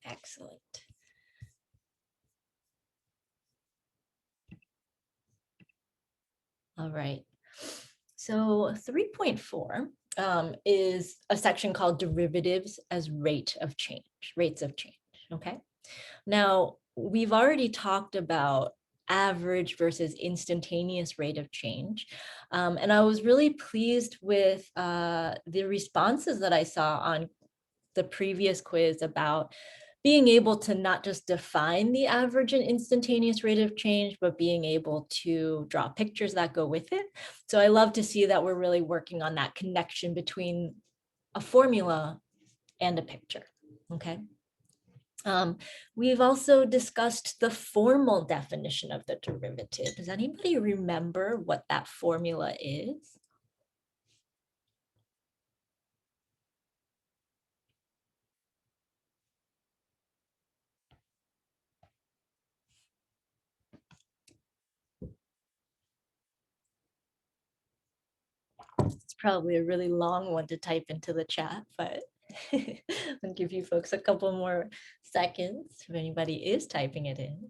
Excellent. All right. So 3.4 is a section called derivatives as rates of change, okay? Now, we've already talked about average versus instantaneous rate of change. And I was really pleased with the responses that I saw on the previous quiz about being able to not just define the average and instantaneous rate of change, but being able to draw pictures that go with it. So I love to see that we're really working on that connection between a formula and a picture, okay? We've also discussed the formal definition of the derivative. Does anybody remember what that formula is? It's probably a really long one to type into the chat, but I'll give you folks a couple more seconds if anybody is typing it in.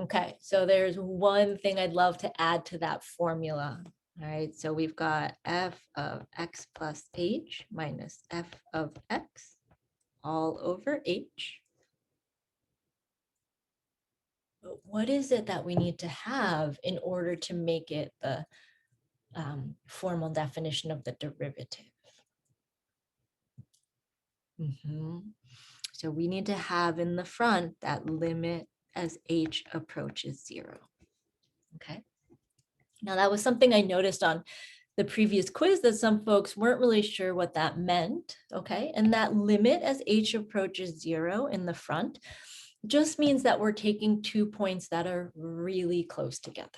Okay, so there's one thing I'd love to add to that formula. All right, so we've got f of x plus h minus f of x all over h. But what is it that we need to have in order to make it the formal definition of the derivative? So we need to have in the front that limit as h approaches 0. Okay. Now that was something I noticed on the previous quiz that some folks weren't really sure what that meant. Okay. And that limit as h approaches 0 in the front just means that we're taking 2 points that are really close together.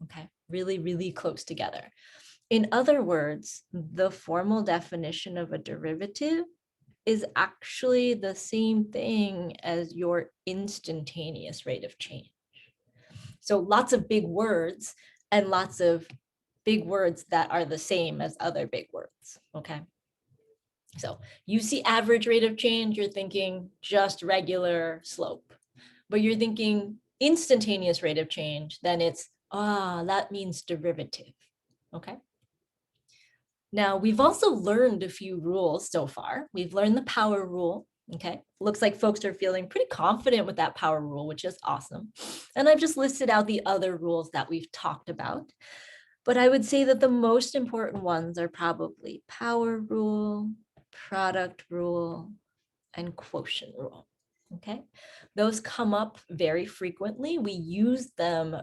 Okay. Really, really close together. In other words, the formal definition of a derivative is actually the same thing as your instantaneous rate of change. So lots of big words and lots of big words that are the same as other big words, okay? So you see average rate of change, you're thinking just regular slope, but you're thinking instantaneous rate of change, then it's, that means derivative, okay? Now, we've also learned a few rules so far. We've learned the power rule, okay? Looks like folks are feeling pretty confident with that power rule, which is awesome. And I've just listed out the other rules that we've talked about. But I would say that the most important ones are probably power rule, product rule, and quotient rule, okay? Those come up very frequently. We use them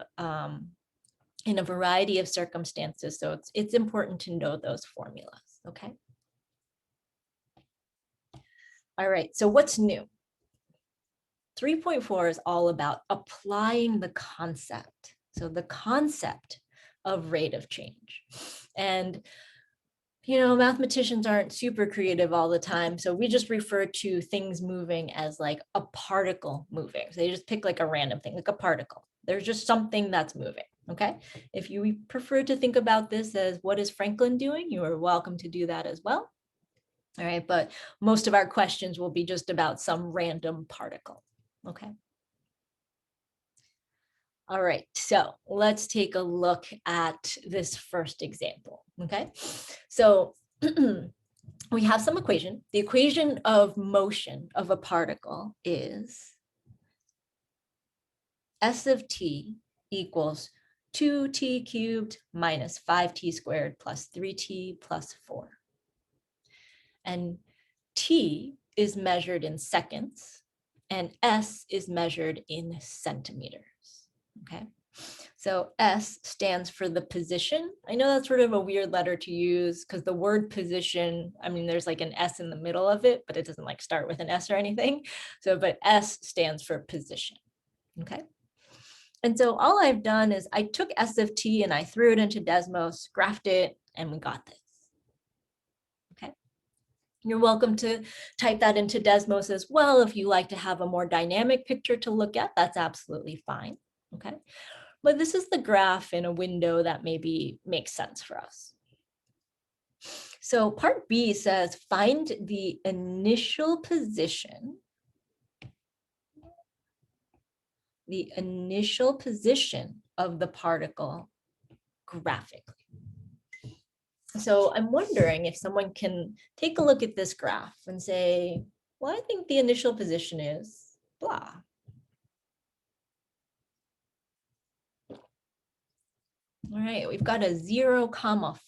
in a variety of circumstances. So it's important to know those formulas, okay? All right, so what's new? 3.4 is all about applying the concept. So the concept of rate of change. And you know, mathematicians aren't super creative all the time. So we just refer to things moving as like a particle moving. So they just pick like a random thing, like a particle. There's just something that's moving, okay? If you prefer to think about this as what is Franklin doing, you are welcome to do that as well. All right, but most of our questions will be just about some random particle, okay? All right, so let's take a look at this first example, okay? So we have some equation. The equation of motion of a particle is S of t equals 2t cubed minus 5t squared plus 3t plus 4. And t is measured in seconds and s is measured in centimeters. Okay, so S stands for the position. I know that's sort of a weird letter to use because the word position, I mean, there's like an S in the middle of it, but it doesn't like start with an S or anything. So, but S stands for position, okay? And so all I've done is I took S of t and I threw it into Desmos, graphed it, and we got this, okay? You're welcome to type that into Desmos as well. If you like to have a more dynamic picture to look at, that's absolutely fine, okay? But this is the graph in a window that maybe makes sense for us. So part B says, find the initial position of the particle graphically. So I'm wondering if someone can take a look at this graph and say, well, I think the initial position is blah. All right, we've got a 0,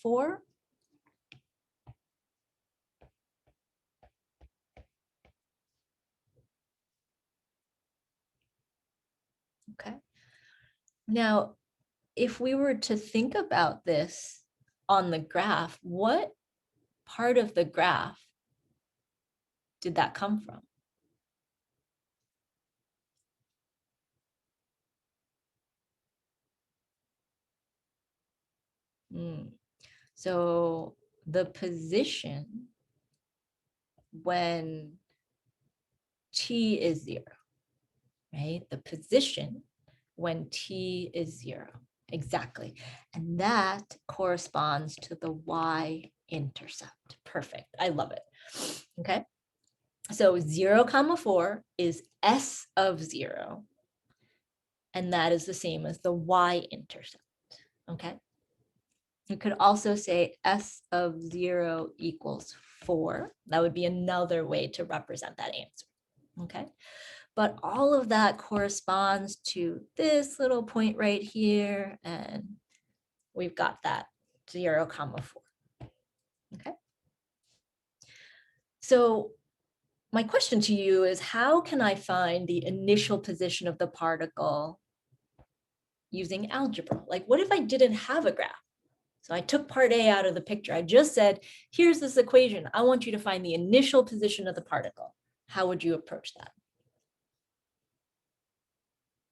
4. Okay. Now, if we were to think about this on the graph, what part of the graph did that come from? So the position when t is 0, right? The position when t is 0, exactly. And that corresponds to the y-intercept. Perfect, I love it. Okay, so 0, 4 is s of 0, and that is the same as the y-intercept, okay? You could also say s of 0 equals 4. That would be another way to represent that answer, okay? But all of that corresponds to this little point right here, and we've got that 0, 4, okay? So my question to you is, how can I find the initial position of the particle using algebra? Like, what if I didn't have a graph? So I took part A out of the picture. I just said, here's this equation. I want you to find the initial position of the particle. How would you approach that?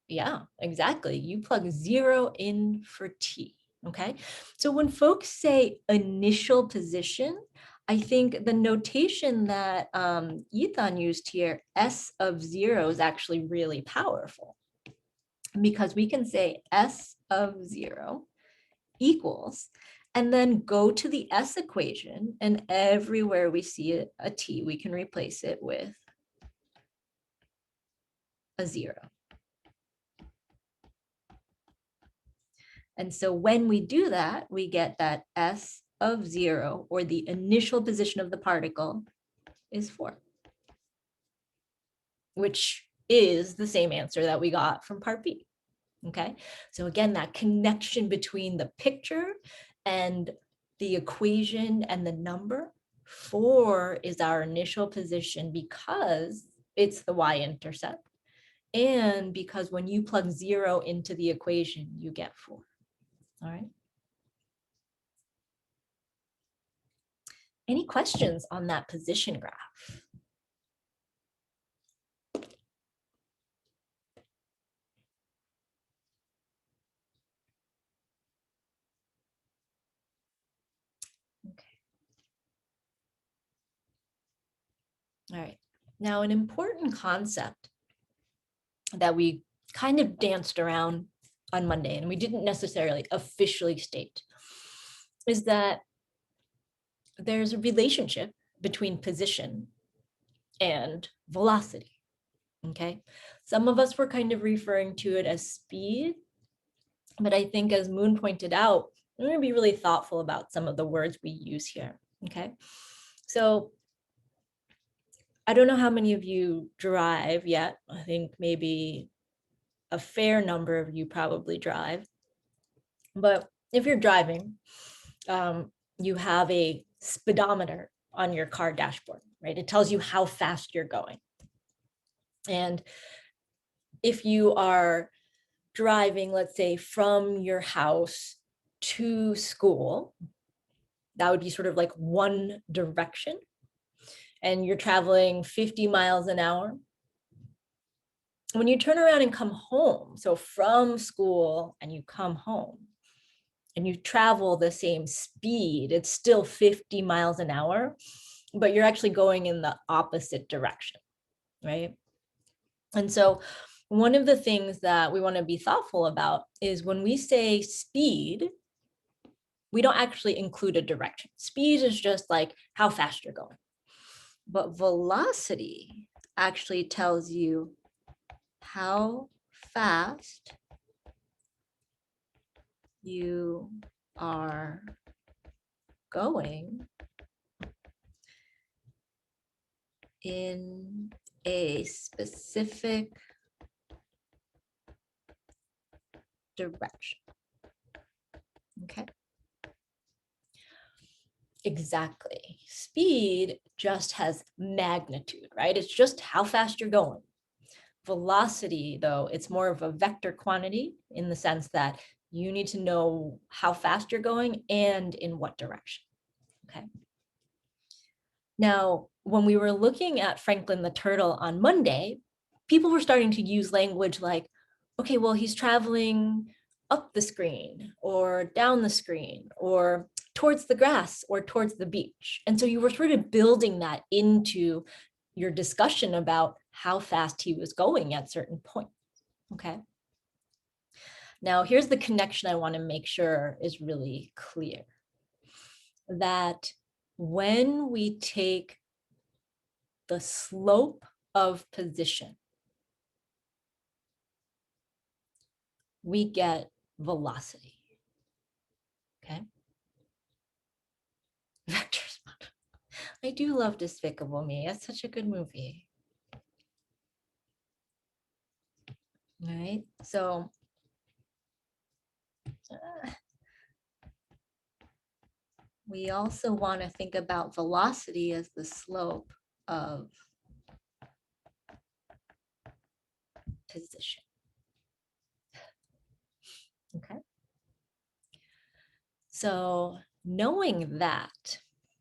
Yeah, exactly. You plug 0 in for t, okay? So when folks say initial position, I think the notation that Ethan used here, s of 0, is actually really powerful, because we can say s of 0 equals, and then go to the s equation, and everywhere we see a t, we can replace it with a 0. And so when we do that, we get that s of 0, or the initial position of the particle, is 4, which is the same answer that we got from part B. Okay, so again, that connection between the picture and the equation and the number, 4 is our initial position because it's the y-intercept, and because when you plug 0 into the equation, you get 4. All right. Any questions on that position graph? Okay. All right. Now, an important concept that we kind of danced around on Monday, and we didn't necessarily officially state, is that there's a relationship between position and velocity, okay? Some of us were kind of referring to it as speed, but I think, as Moon pointed out, we're going to be really thoughtful about some of the words we use here, okay? So I don't know how many of you drive yet. I think maybe a fair number of you probably drive. But if you're driving, you have a speedometer on your car dashboard, right? It tells you how fast you're going. And if you are driving, let's say, from your house to school, that would be sort of like one direction, and you're traveling 50 miles an hour. When you turn around and come home, so from school and you come home and you travel the same speed, it's still 50 miles an hour, but you're actually going in the opposite direction, right? And so one of the things that we want to be thoughtful about is when we say speed, we don't actually include a direction. Speed is just like how fast you're going. But velocity actually tells you how fast you are going in a specific direction. Okay. Exactly. Speed just has magnitude, right? It's just how fast you're going. Velocity, though, it's more of a vector quantity in the sense that you need to know how fast you're going and in what direction. Okay. Now, when we were looking at Franklin the Turtle on Monday, people were starting to use language like, okay, well, he's traveling up the screen or down the screen or towards the grass or towards the beach. And so you were sort of building that into your discussion about how fast he was going at certain points. Okay. Now, here's the connection I want to make sure is really clear. That when we take the slope of position, we get velocity. Okay. Vectors. I do love Despicable Me. It's such a good movie. All right. So we also want to think about velocity as the slope of position. Okay. So knowing that,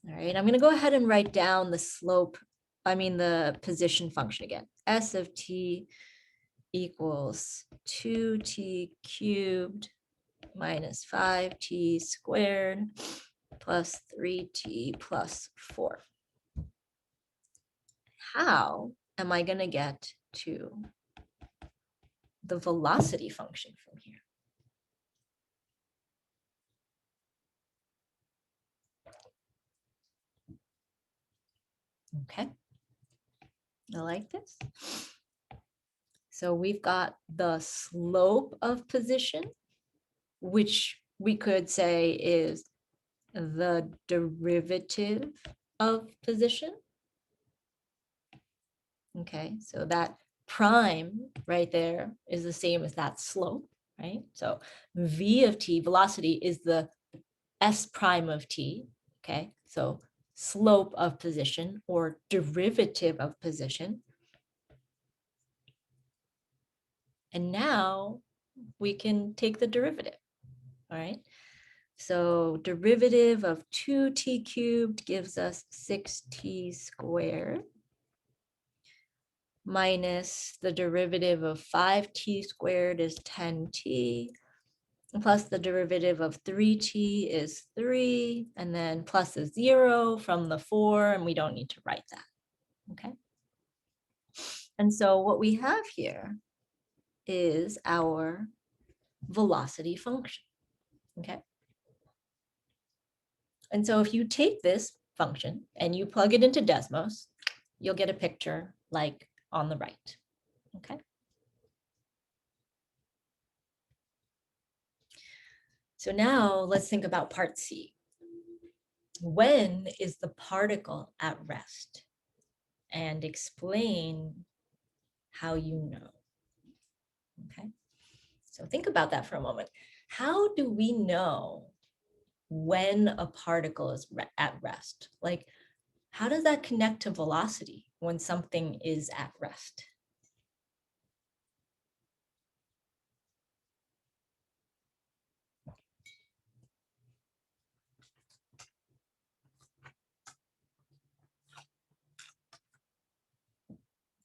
all right, I'm going to go ahead and write down the slope, the position function again. S of t equals 2t cubed minus 5t squared plus 3t plus 4. How am I going to get to the velocity function from here? Okay, I like this. So we've got the slope of position, which we could say is the derivative of position. Okay, so that prime right there is the same as that slope, right? So v of t, velocity, is the s prime of t, okay? So slope of position or derivative of position. And now we can take the derivative, all right? So derivative of 2t cubed gives us 6t squared minus the derivative of 5t squared is 10t, plus the derivative of 3t is 3, and then plus a 0 from the 4, and we don't need to write that, okay? And so what we have here is our velocity function, okay? And so if you take this function and you plug it into Desmos, you'll get a picture like on the right, okay? So now let's think about part C. When is the particle at rest? And explain how you know, okay? So think about that for a moment. How do we know when a particle is at rest? Like, how does that connect to velocity when something is at rest?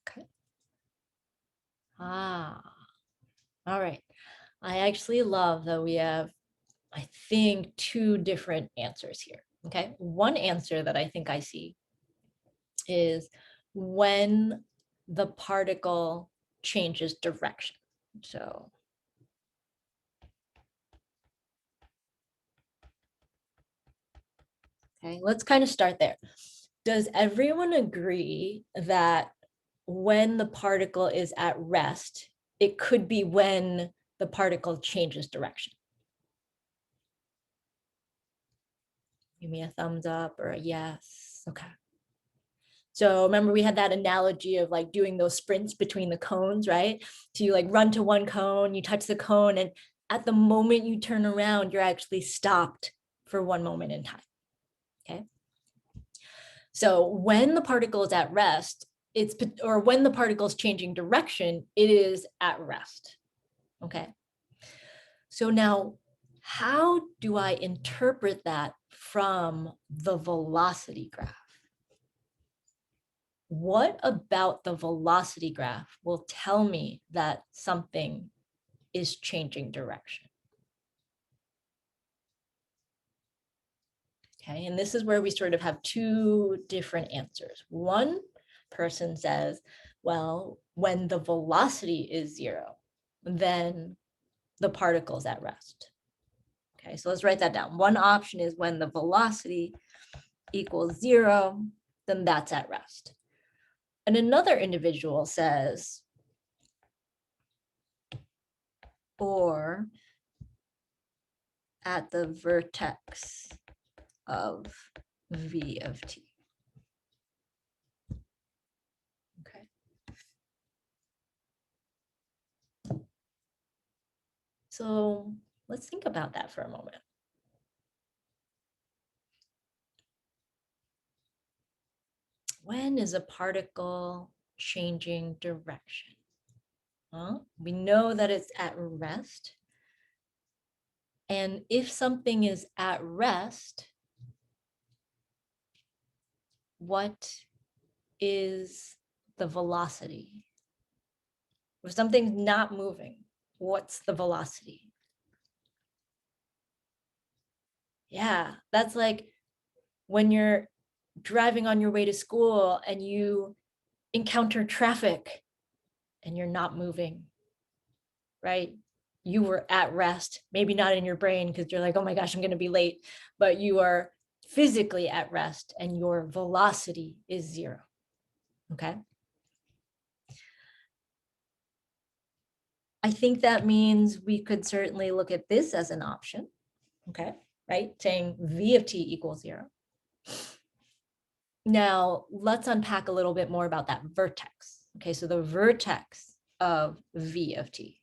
Okay. All right. I actually love that we have, I think, 2 different answers here, okay? One answer that I think I see is when the particle changes direction. So Okay, let's kind of start there. Does everyone agree that when the particle is at rest, it could be when the particle changes direction? Give me a thumbs up or a yes. Okay. So remember we had that analogy of like doing those sprints between the cones, right? So you like run to one cone, you touch the cone, and at the moment you turn around, you're actually stopped for one moment in time. Okay. So when the particle is at rest, or when the particle is changing direction, it is at rest. Okay. So now, how do I interpret that from the velocity graph? What about the velocity graph will tell me that something is changing direction? Okay, and this is where we sort of have two different answers. One person says, well, when the velocity is 0, then the particle is at rest. Okay, so let's write that down. One option is when the velocity equals 0, then that's at rest. And another individual says, or at the vertex of V of t. Okay. So let's think about that for a moment. When is a particle changing direction? Well, we know that it's at rest. And if something is at rest, what is the velocity? If something's not moving, what's the velocity? Yeah, that's like when you're driving on your way to school and you encounter traffic and you're not moving, right? You were at rest, maybe not in your brain because you're like, oh my gosh, I'm going to be late, but you are physically at rest and your velocity is 0. Okay. I think that means we could certainly look at this as an option. Okay, right? Saying V of t equals 0. Now, let's unpack a little bit more about that vertex. Okay, so the vertex of V of t.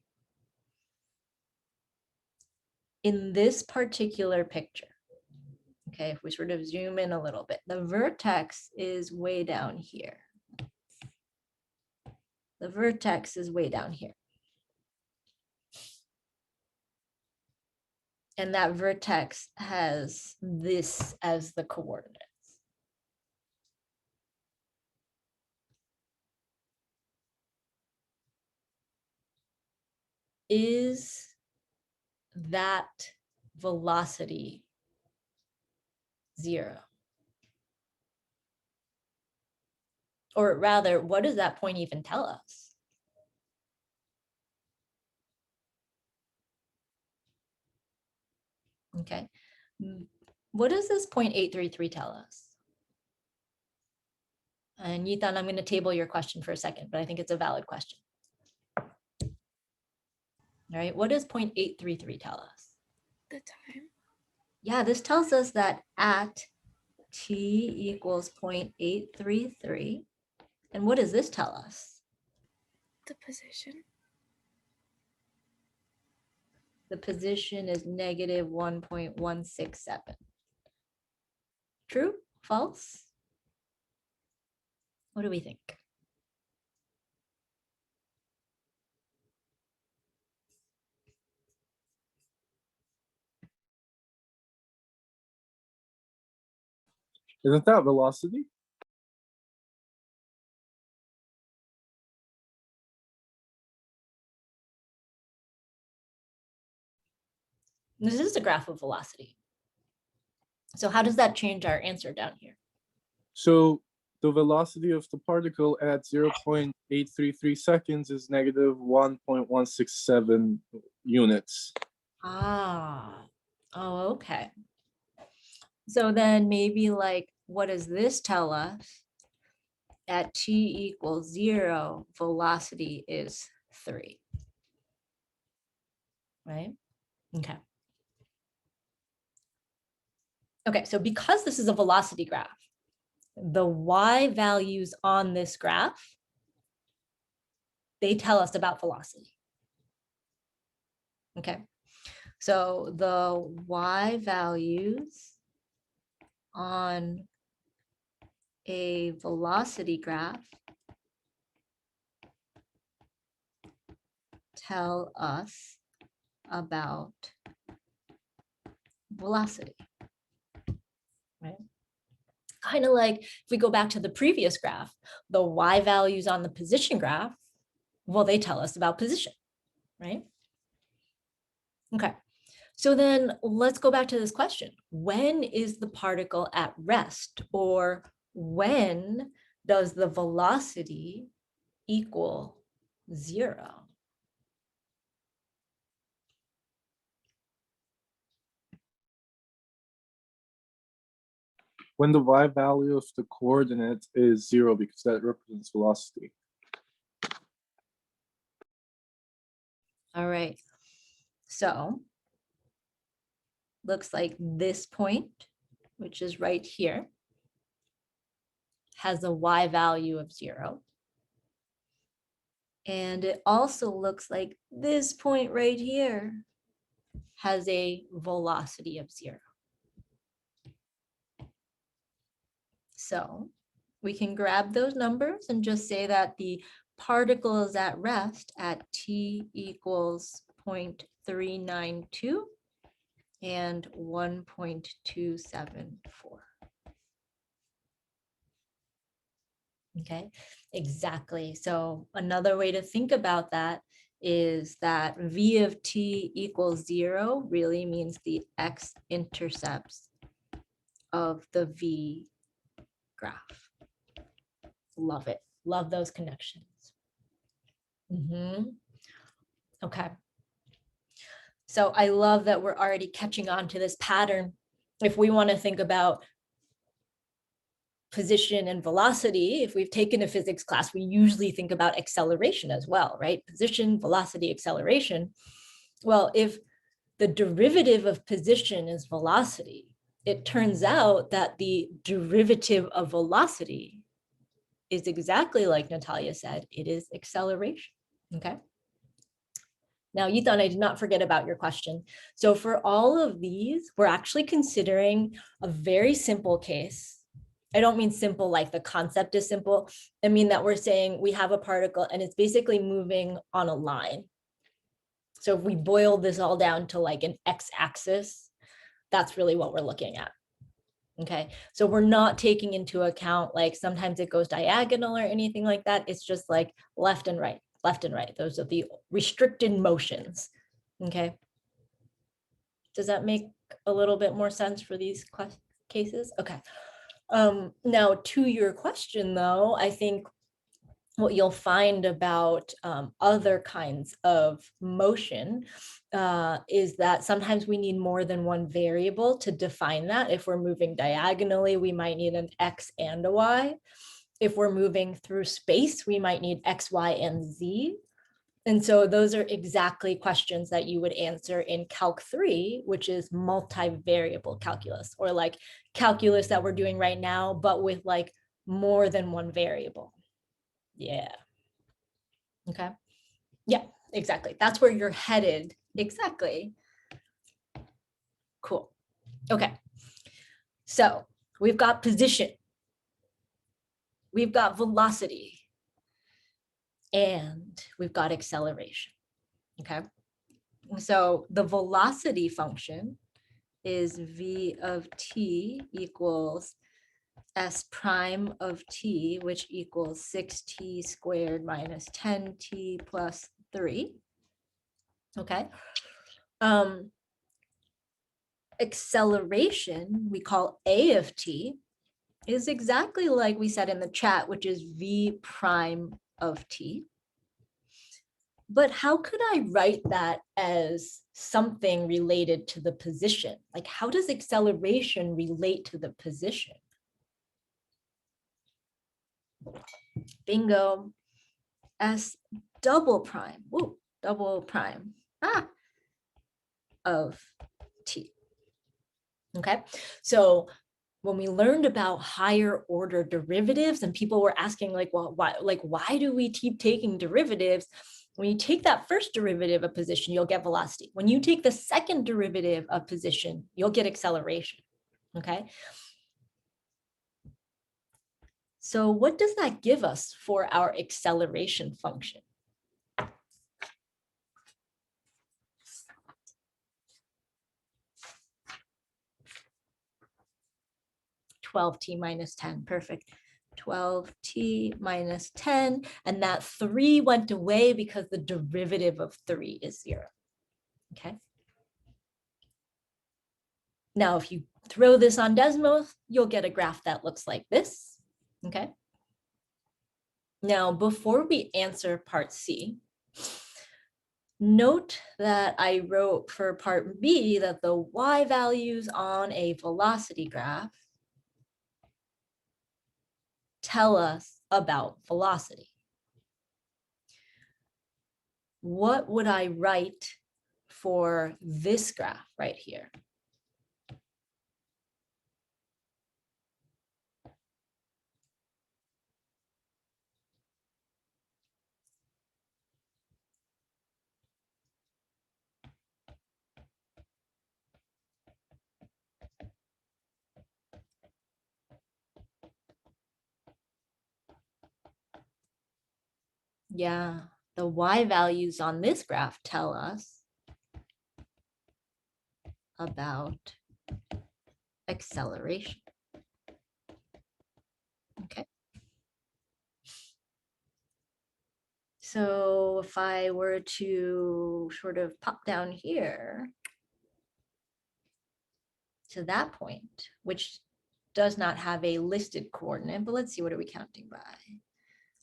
In this particular picture, okay, if we sort of zoom in a little bit, the vertex is way down here. The vertex is way down here. And that vertex has this as the coordinates. Is that velocity 0? Or rather, what does that point even tell us? Okay. What does this 0.833 tell us? And Yithan, I'm going to table your question for a second, but I think it's a valid question. All right, what does 0.833 tell us? The time. Yeah, this tells us that at t equals 0.833. And what does this tell us? The position. The position is negative 1.167. True? False? What do we think? Isn't that velocity? This is the graph of velocity. So how does that change our answer down here? So the velocity of the particle at 0.833 seconds is negative 1.167 units. Ah, oh, okay. So then maybe like, what does this tell us? At t equals 0, velocity is 3, right? Okay. Okay, so because this is a velocity graph, the y values on this graph, they tell us about velocity. Okay, so the y values on a velocity graph tell us about velocity, right? Kind of like if we go back to the previous graph, the y values on the position graph, well, they tell us about position, right? Okay, so then let's go back to this question. When is the particle at rest, or when does the velocity equal 0? When the y value of the coordinate is 0, because that represents velocity. All right, so looks like this point, which is right here, has a y value of 0. And it also looks like this point right here has a velocity of 0. So we can grab those numbers and just say that the particle is at rest at t equals 0.392 and 1.274. Okay, exactly. So another way to think about that is that v of t equals 0 really means the x-intercepts of the v graph. Love it. Love those connections. Okay. So I love that we're already catching on to this pattern. If we want to think about position and velocity, if we've taken a physics class, we usually think about acceleration as well, right? Position, velocity, acceleration. Well, if the derivative of position is velocity, it turns out that the derivative of velocity is exactly like Natalia said, it is acceleration, okay? Now, Ethan, I did not forget about your question. So for all of these, we're actually considering a very simple case. I don't mean simple like the concept is simple. I mean that we're saying we have a particle and it's basically moving on a line. So if we boil this all down to like an x-axis, that's really what we're looking at. Okay, so we're not taking into account like sometimes it goes diagonal or anything like that. It's just like left and right, left and right. Those are the restricted motions. Okay, does that make a little bit more sense for these cases? Okay. Now to your question though, I think what you'll find about other kinds of motion is that sometimes we need more than one variable to define that. If we're moving diagonally, we might need an x and a y. If we're moving through space, we might need x, y, and z. And so those are exactly questions that you would answer in Calc 3, which is multivariable calculus, or like calculus that we're doing right now, but with like more than one variable. Yeah. Okay. Yeah, exactly. That's where you're headed. Exactly. Cool. Okay. So we've got position. We've got velocity. And we've got acceleration. Okay. So the velocity function is v of t equals s prime of t, which equals 6t squared minus 10t plus 3. Okay. Acceleration, we call a of t, is exactly like we said in the chat, which is v prime of t. but how could I write that as something related to the position? Like, how does acceleration relate to the position? Bingo. S double prime, whoa, double prime, of t. Okay, so when we learned about higher order derivatives and people were asking like, well, why do we keep taking derivatives? When you take that first derivative of position, you'll get velocity. When you take the second derivative of position, you'll get acceleration. Okay. So what does that give us for our acceleration function? (12t minus 10), perfect. 12t minus 10, and that 3 went away because the derivative of 3 is 0. Okay. Now, if you throw this on Desmos, you'll get a graph that looks like this. Okay. Now, before we answer part C, note that I wrote for part B that the y values on a velocity graph tell us about velocity. What would I write for this graph right here? Yeah, the y values on this graph tell us about acceleration. Okay. So if I were to sort of pop down here to that point, which does not have a listed coordinate, but let's see, what are we counting by?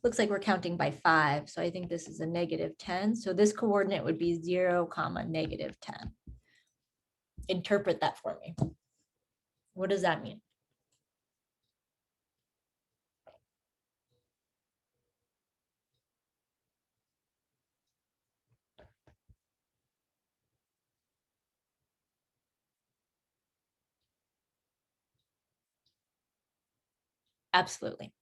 Looks like we're counting by 5. So I think this is a -10. So this coordinate would be 0, -10. Interpret that for me. What does that mean? Absolutely.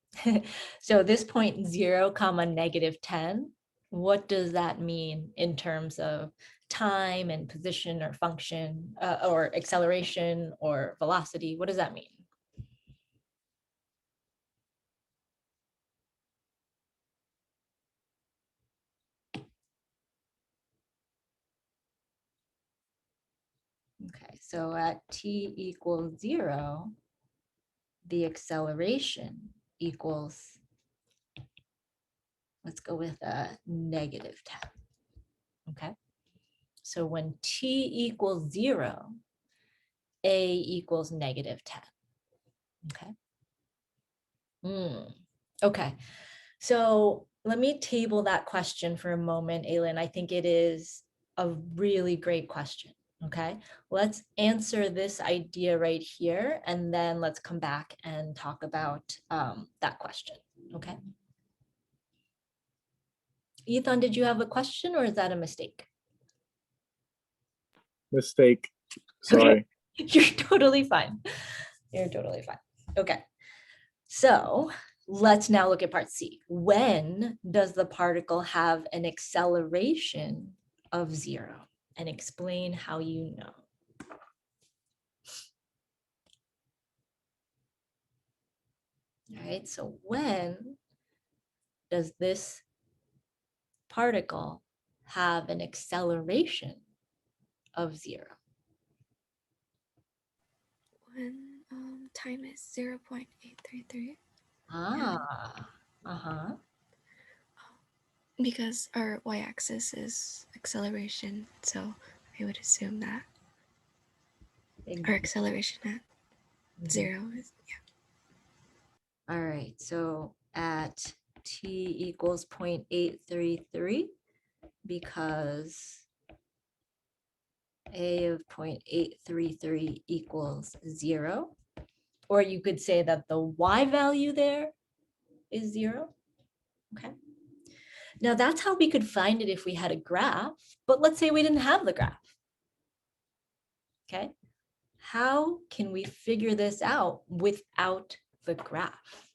So this point 0, -10, what does that mean in terms of time and position or function or acceleration or velocity? What does that mean? Okay, so at t equals 0, the acceleration equals, let's go with a -10. Okay, so when t equals 0, a equals -10. Okay. Okay, so let me table that question for a moment, Aylin. I think it is a really great question. Okay, let's answer this idea right here, and then let's come back and talk about that question. Okay. Ethan, did you have a question or is that a mistake? Mistake. Sorry. Okay. You're totally fine. You're totally fine. Okay. So let's now look at part C. When does the particle have an acceleration of 0? And explain how you know. All right, so when does this particle have an acceleration of 0? When time is 0.833. Uh-huh. Because our y-axis is acceleration, so I would assume that our acceleration at 0 is, yeah. All right, so at t equals 0.833, because a of 0.833 equals 0. Or you could say that the y value there is 0. Okay. Now that's how we could find it if we had a graph, but let's say we didn't have the graph. Okay. How can we figure this out without the graph?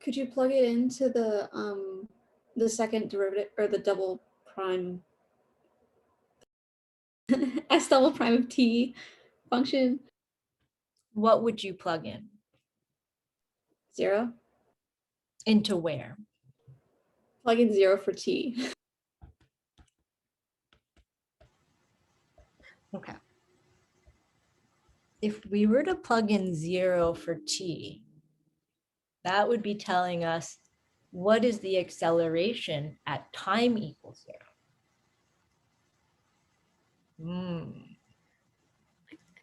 Could you plug it into the second derivative or the double prime s double prime of t function? What would you plug in? 0. Into where? Plug in 0 for t. Okay. If we were to plug in 0 for t, that would be telling us what is the acceleration at time equals 0.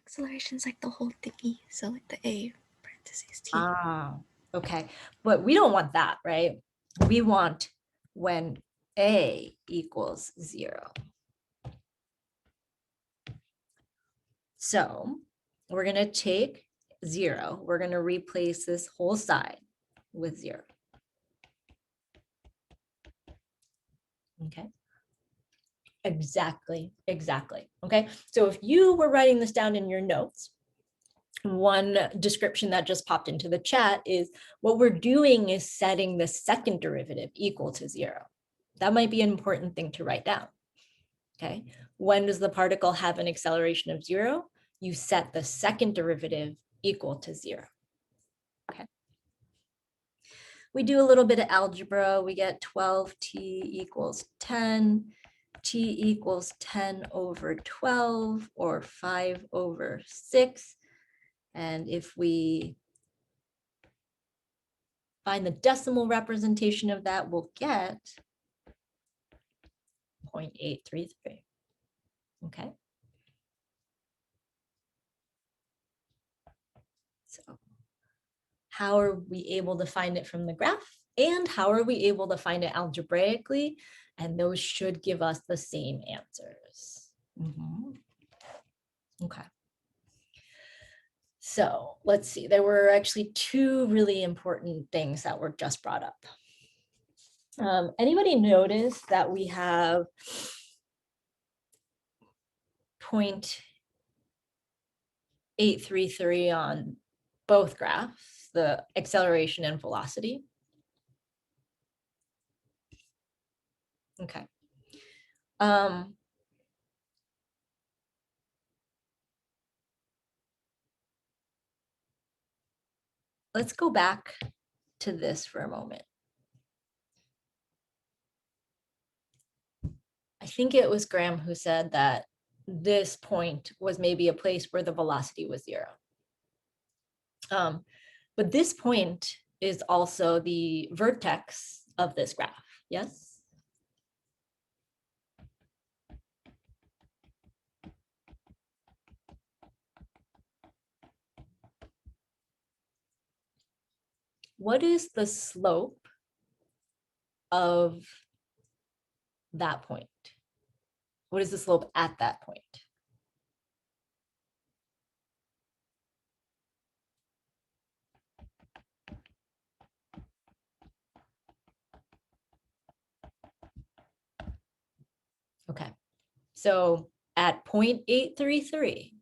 Acceleration's like the whole thingy. So like the a parentheses t. Ah, okay. But we don't want that, right? We want when a equals 0. So we're going to take 0. We're going to replace this whole side with 0. Okay. Exactly. Okay. So if you were writing this down in your notes, one description that just popped into the chat is what we're doing is setting the second derivative equal to 0. That might be an important thing to write down. Okay. When does the particle have an acceleration of 0? You set the second derivative equal to 0. Okay. We do a little bit of algebra. We get 12t equals 10. T equals 10 over 12 or 5 over 6. And if we find the decimal representation of that, we'll get 0.833. Okay. So how are we able to find it from the graph? And how are we able to find it algebraically? And those should give us the same answers. Okay. So let's see, there were actually 2 really important things that were just brought up. Anybody notice that we have 0.833 on both graphs, the acceleration and velocity? Okay. Let's go back to this for a moment. I think it was Graham who said that this point was maybe a place where the velocity was 0. But this point is also the vertex of this graph, yes? What is the slope of that point? What is the slope at that point? Okay, so at 0.833,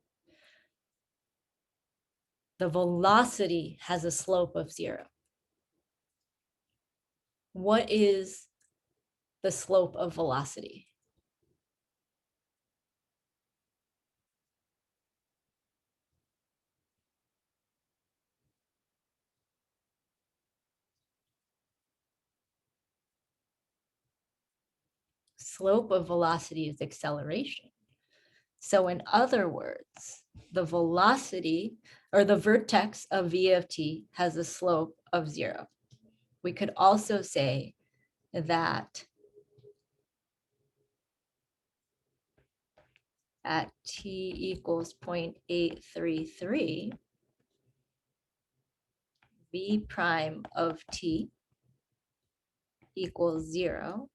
the velocity has a slope of 0. What is the slope of velocity? Slope of velocity is acceleration. So in other words, the velocity or the vertex of v of t has a slope of 0. We could also say that at t equals 0.833, v prime of t equals 0,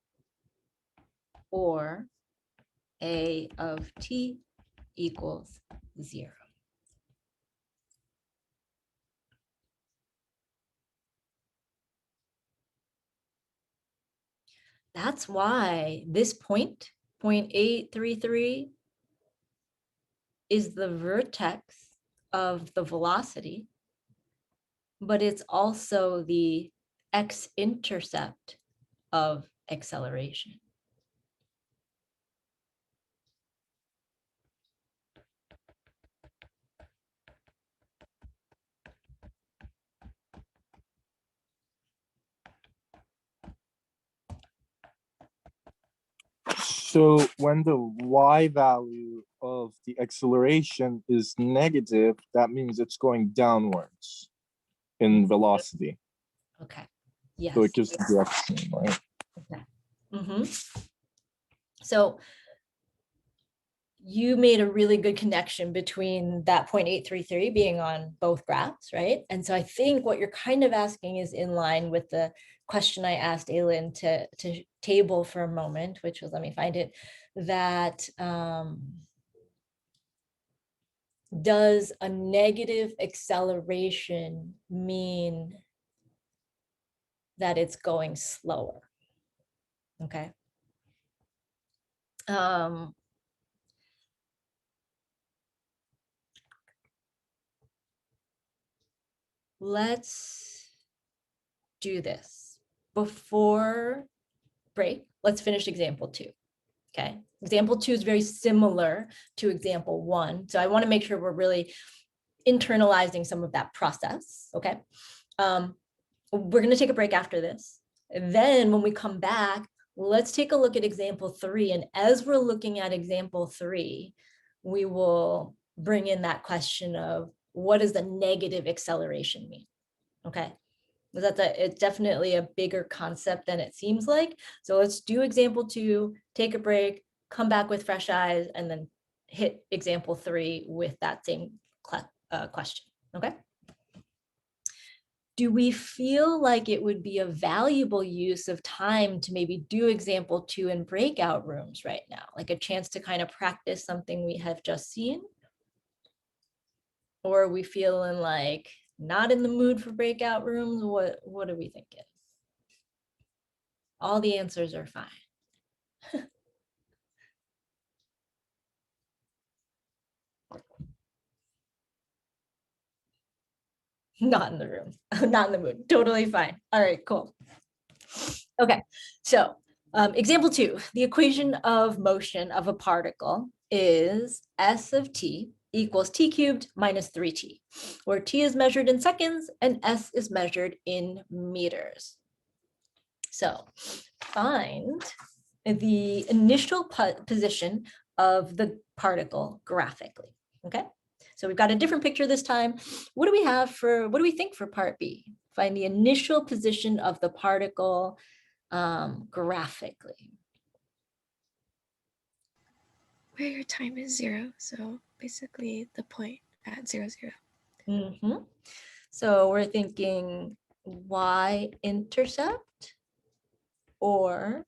or a of t equals 0. That's why this point, 0.833, is the vertex of the velocity, but it's also the x-intercept of acceleration. So when the y value of the acceleration is negative, that means it's going downwards in velocity. Okay, yes. So it gives the direction, right? Okay. So you made a really good connection between that 0.833 being on both graphs, right? And so I think what you're kind of asking is in line with the question I asked Aylin to table for a moment, which was, let me find it, that does a negative acceleration mean that it's going slower? Okay. Let's do this. Before break, let's finish example 2. Okay. Example 2 is very similar to example 1. So I want to make sure we're really internalizing some of that process. Okay. We're going to take a break after this. And then when we come back, let's take a look at example 3. And as we're looking at example 3, we will bring in that question of what does the negative acceleration mean? Okay. It's definitely a bigger concept than it seems like. So let's do example 2, take a break, come back with fresh eyes, and then hit example 3 with that same question. Okay. Do we feel like it would be a valuable use of time to maybe do example 2 in breakout rooms right now, like a chance to kind of practice something we have just seen? Or are we feeling like not in the mood for breakout rooms? What are we thinking? All the answers are fine. Not in the room, not in the mood, totally fine. All right, cool. Okay, so example 2, the equation of motion of a particle is S of t equals t cubed minus 3t, where t is measured in seconds and S is measured in meters. So find the initial position of the particle graphically, okay? So we've got a different picture this time. What do we think for part B? Find the initial position of the particle graphically. Where your time is 0, so basically the point at 0, 0. So we're thinking y-intercept, or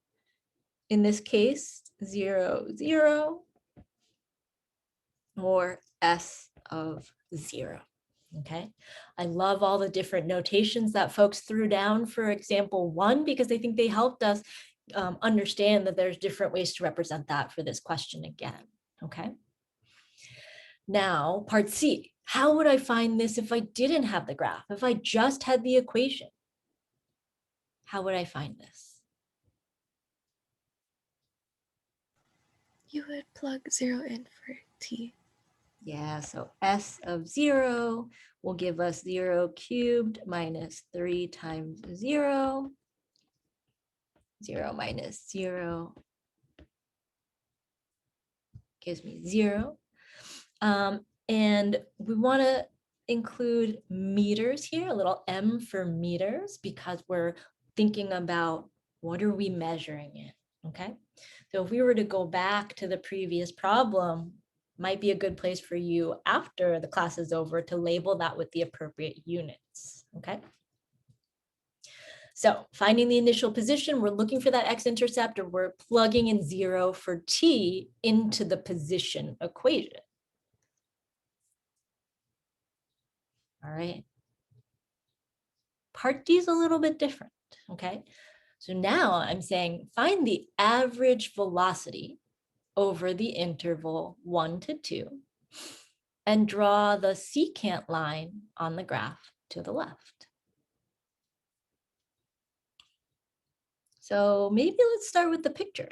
in this case, 0, 0, or S of 0. Okay, I love all the different notations that folks threw down for example 1 because I think they helped us understand that there's different ways to represent that for this question again. Okay. Now, part C, how would I find this if I didn't have the graph? If I just had the equation, how would I find this? You would plug 0 in for t. Yeah, so S of 0 will give us 0 cubed minus 3 times 0. 0 minus 0 gives me 0. And we want to include meters here, a little m for meters, because we're thinking about what are we measuring in, okay? So if we were to go back to the previous problem, might be a good place for you after the class is over to label that with the appropriate units, okay? So finding the initial position, we're looking for that x-intercept, or we're plugging in 0 for t into the position equation. All right. Part D is a little bit different, okay? So now I'm saying find the average velocity over the interval 1 to 2 and draw the secant line on the graph to the left. So maybe let's start with the picture.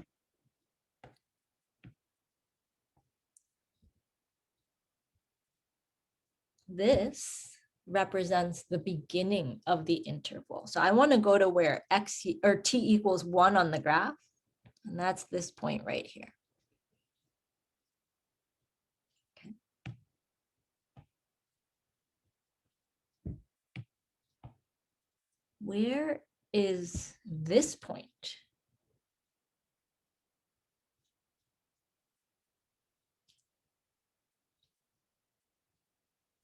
This represents the beginning of the interval. So I want to go to where x or t equals 1 on the graph, and that's this point right here. Okay. Where is this point?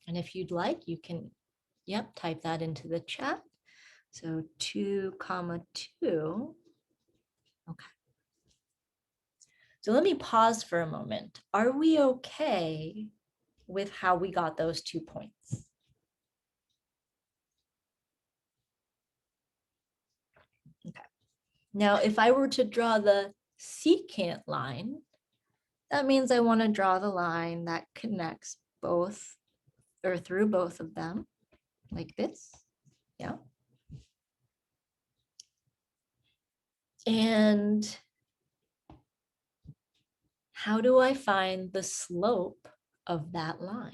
And if you'd like, you can, type that into the chat. So 2, 2. Okay. So let me pause for a moment. Are we okay with how we got those 2 points? Okay. Now, if I were to draw the secant line, that means I want to draw the line that connects both or through both of them like this. Yeah. And how do I find the slope of that line?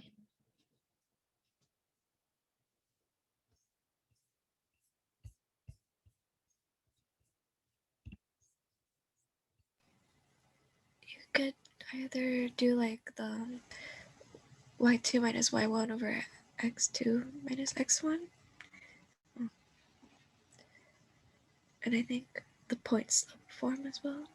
You could either do like the y2 minus y1 over x2 minus x1. And I think the points form as well.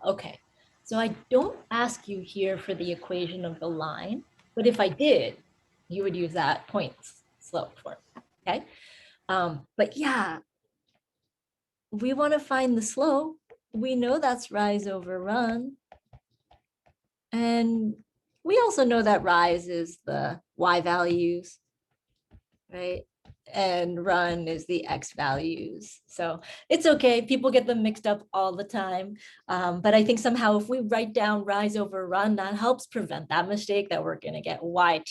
Okay. So I don't ask you here for the equation of the line, but if I did, you would use that points slope form, okay? But yeah, we want to find the slope. We know that's rise over run. And we also know that rise is the y values, right? And run is the x values. So it's okay. People get them mixed up all the time. But I think somehow if we write down rise over run, that helps prevent that mistake that we're going to get y2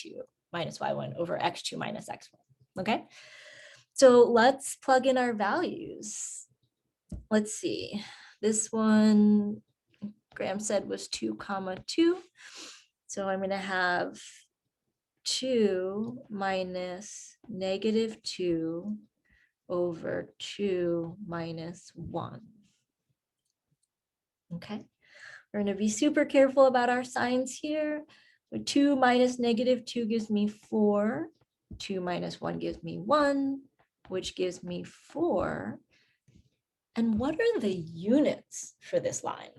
minus y1 over x2 minus x1. Okay. So let's plug in our values. Let's see. This one, Graham said was 2, 2. So I'm going to have 2 minus negative 2 over 2 minus 1. Okay, we're going to be super careful about our signs here. 2 minus negative 2 gives me 4. 2 minus 1 gives me 1, which gives me 4. And what are the units for this line?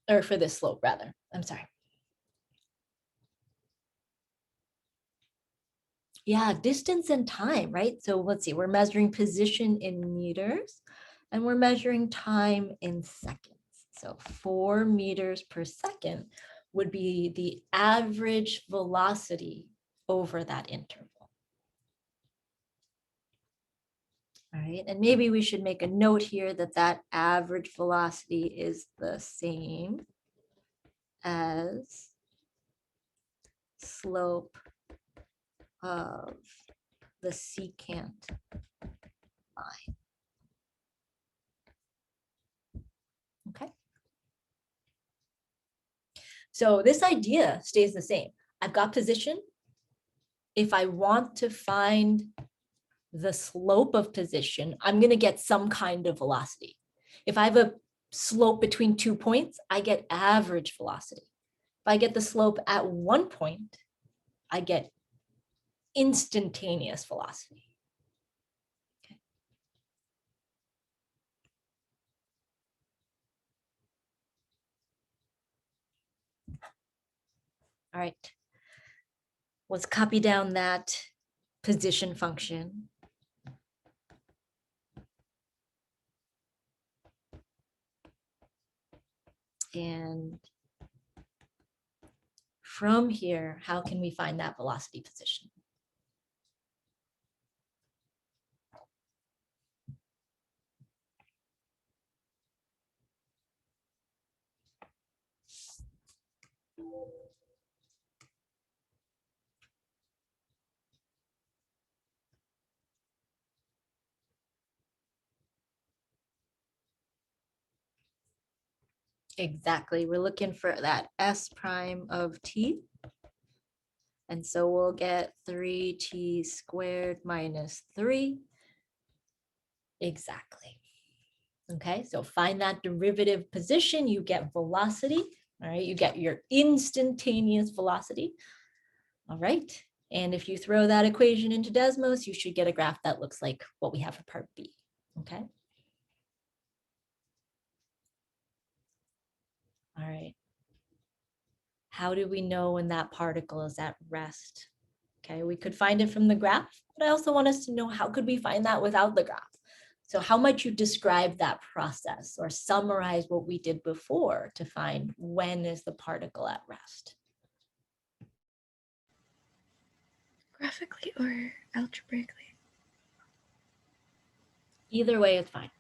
Or for this slope, rather. I'm sorry. Yeah, distance and time, right? So let's see, we're measuring position in meters and we're measuring time in seconds. So 4 meters per second would be the average velocity over that interval. All right, and maybe we should make a note here that that average velocity is the same as slope of the secant line. Okay. So this idea stays the same. I've got position. If I want to find the slope of position, I'm going to get some kind of velocity. If I have a slope between 2 points, I get average velocity. If I get the slope at 1 point, I get instantaneous velocity. Okay. All right. Let's copy down that position function. And from here, how can we find that velocity position? Exactly, we're looking for that S prime of t. And so we'll get 3t squared minus 3. Exactly. Okay, so find that derivative position, you get velocity. All right, you get your instantaneous velocity. All right, and if you throw that equation into Desmos, you should get a graph that looks like what we have for part B. Okay. All right. How do we know when that particle is at rest? Okay, we could find it from the graph, but I also want us to know how could we find that without the graph? So how might you describe that process or summarize what we did before to find when is the particle at rest? Graphically or algebraically? Either way is fine.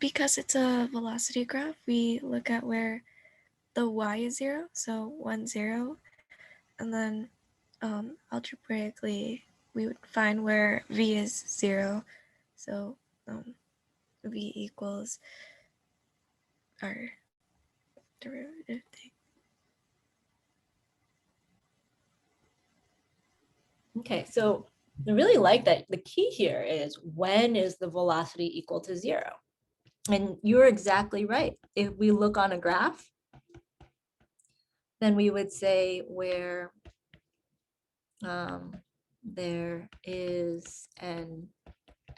Because it's a velocity graph, we look at where the y is 0, so 1, 0, and then algebraically we would find where v is 0, so v equals our derivative thing. Okay, so I really like that. The key here is when is the velocity equal to 0? And you're exactly right. If we look on a graph, then we would say where there is an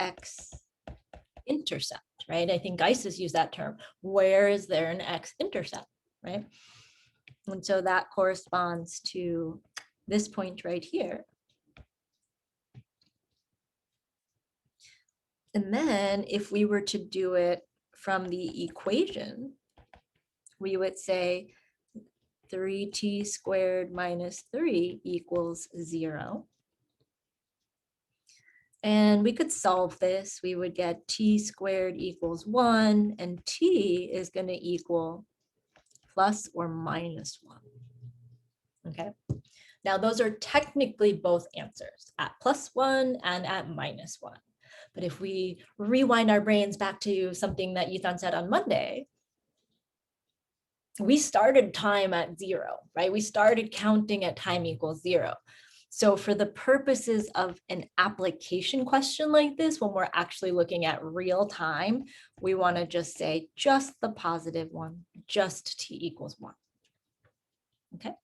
x-intercept, right? I think ICES use that term. Where is there an x-intercept, right? And so that corresponds to this point right here. And then if we were to do it from the equation, we would say 3t squared minus 3 equals 0. And we could solve this. We would get t squared equals 1, and t is going to equal plus or minus 1. Okay. Now, those are technically both answers, at +1 and at -1. But if we rewind our brains back to something that Ethan said on Monday, we started time at 0, right? We started counting at time equals 0. So for the purposes of an application question like this, when we're actually looking at real time, we want to just say just the positive one, just t equals 1. Okay.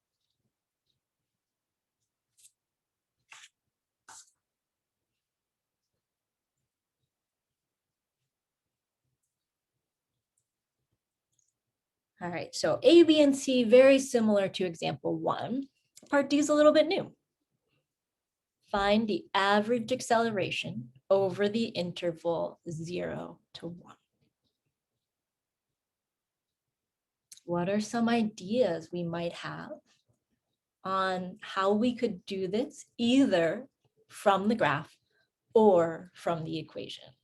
All right, so A, B, and C, very similar to example 1. Part D is a little bit new. Find the average acceleration over the interval 0 to 1. What are some ideas we might have on how we could do this either from the graph or from the equation?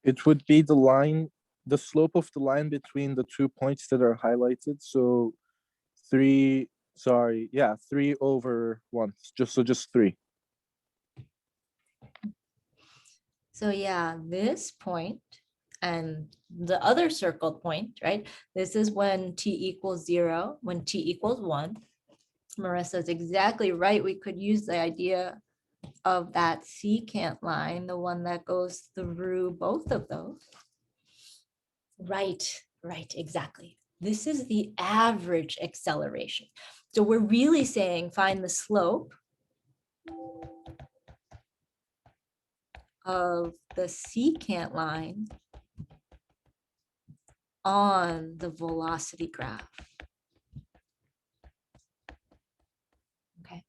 It would be the line, the slope of the line between the 2 points that are highlighted. So 3 over 1, just 3. So yeah, this point And the other circled point, right? This is when t equals 0, when t equals 1. Marissa's exactly right. We could use the idea of that secant line, the one that goes through both of those. Right, exactly. This is the average acceleration. So we're really saying find the slope of the secant line on the velocity graph. Okay.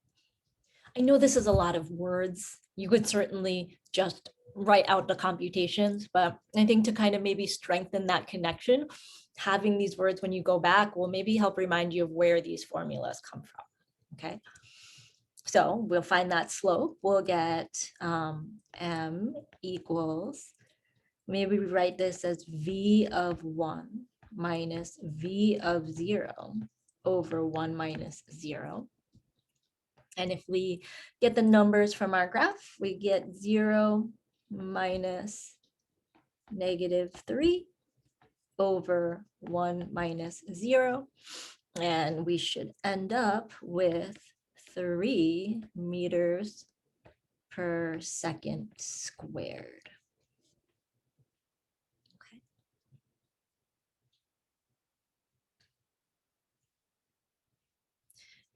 I know this is a lot of words. You could certainly just write out the computations, but I think to kind of maybe strengthen that connection, having these words when you go back will maybe help remind you of where these formulas come from. Okay. So we'll find that slope. We'll get m equals, maybe we write this as v of 1 minus v of 0 over 1 minus 0. And if we get the numbers from our graph, we get 0 minus -3 over 1 minus 0. And we should end up with 3 meters per second squared. Okay.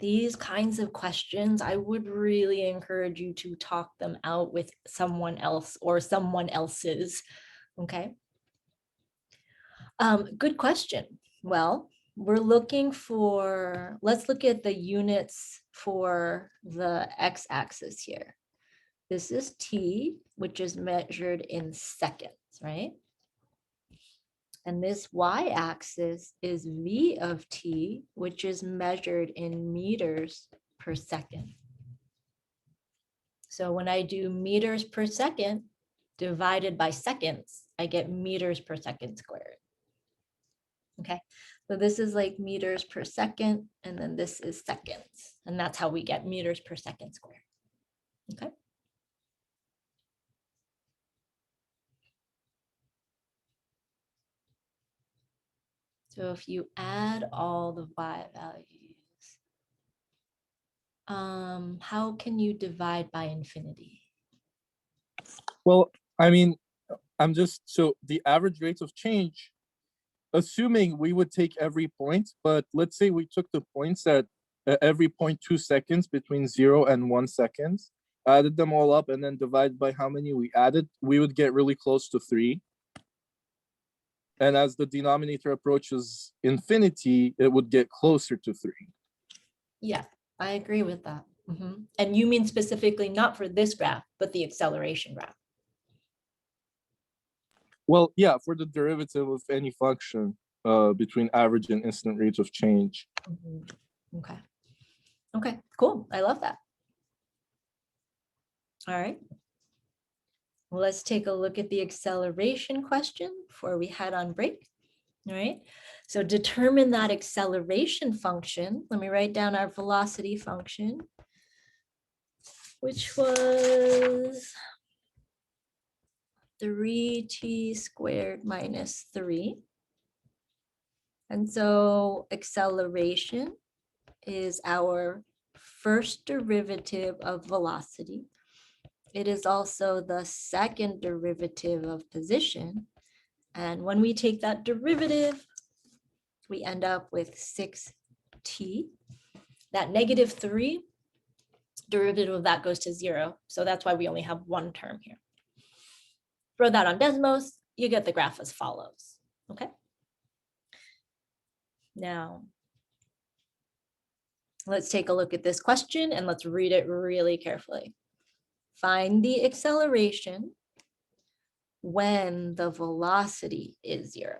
These kinds of questions, I would really encourage you to talk them out with someone else or someone else's. Okay. Good question. Well, we're looking for, let's look at the units for the x-axis here. This is t, which is measured in seconds, right? And this y-axis is v of t, which is measured in meters per second. So when I do meters per second divided by seconds, I get meters per second squared. Okay, so this is like meters per second, and then this is seconds. And that's how we get meters per second squared. Okay. So if you add all the y values, how can you divide by infinity? Well, I mean, I'm just, so the average rate of change, assuming we would take every point, but let's say we took the points at every 0.2 seconds between 0 and 1 second, added them all up and then divide by how many we added, we would get really close to 3. And as the denominator approaches infinity, it would get closer to 3. Yeah, I agree with that. And you mean specifically not for this graph, but the acceleration graph. Well, yeah, for the derivative of any function between average and instant rates of change. Okay. Okay, cool. I love that. All right. Well, let's take a look at the acceleration question before we head on break. All right. So determine that acceleration function. Let me write down our velocity function, which was 3t squared minus 3. And so acceleration is our first derivative of velocity. It is also the second derivative of position. And when we take that derivative, we end up with 6t. That -3 derivative of that goes to 0. So that's why we only have one term here. Throw that on Desmos, you get the graph as follows. Okay. Now, let's take a look at this question and let's read it really carefully. Find the acceleration when the velocity is 0.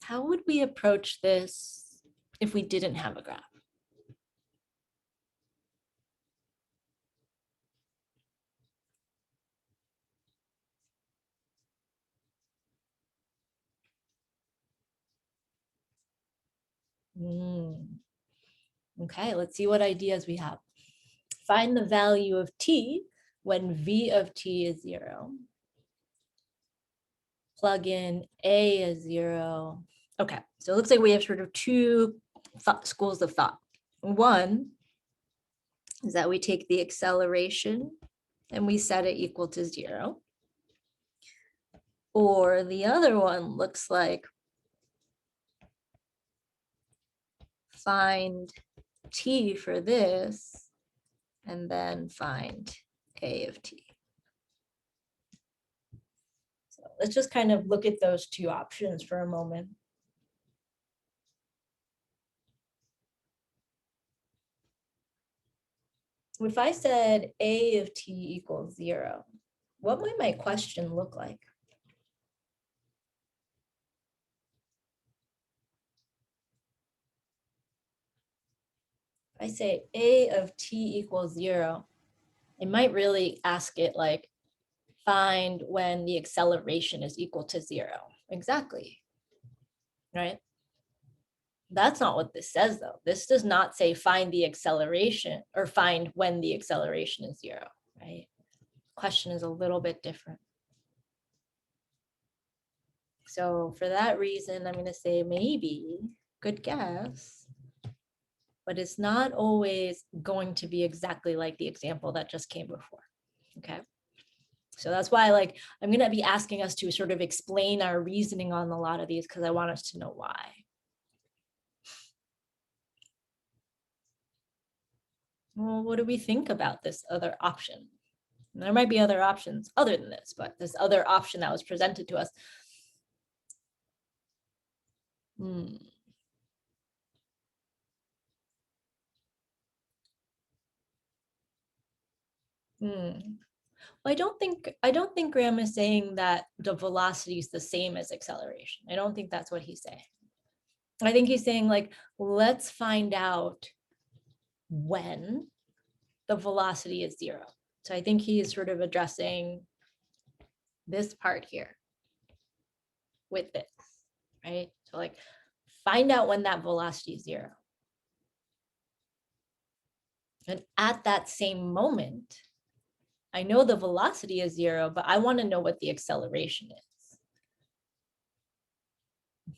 How would we approach this if we didn't have a graph? Okay, let's see what ideas we have. Find the value of t when v of t is 0. Plug in a as 0. Okay, so it looks like we have sort of two schools of thought. One is that we take the acceleration and we set it equal to 0. Or the other one looks like find t for this and then find a of t. So let's just kind of look at those two options for a moment. If I said a of t equals 0, what might my question look like? If I say a of t equals 0, it might really ask it like, find when the acceleration is equal to 0. Exactly, right? That's not what this says though. This does not say find the acceleration or find when the acceleration is 0, right? Question is a little bit different. So for that reason, I'm going to say maybe, good guess, but it's not always going to be exactly like the example that just came before, okay? So that's why I'm going to be asking us to sort of explain our reasoning on a lot of these because I want us to know why. Well, what do we think about this other option? There might be other options other than this, but this other option that was presented to us. Well, I don't think Graham is saying that the velocity is the same as acceleration. I don't think that's what he's saying. I think he's saying let's find out when the velocity is 0. So I think he is sort of addressing this part here with this, right? So find out when that velocity is 0. And at that same moment, I know the velocity is 0, but I want to know what the acceleration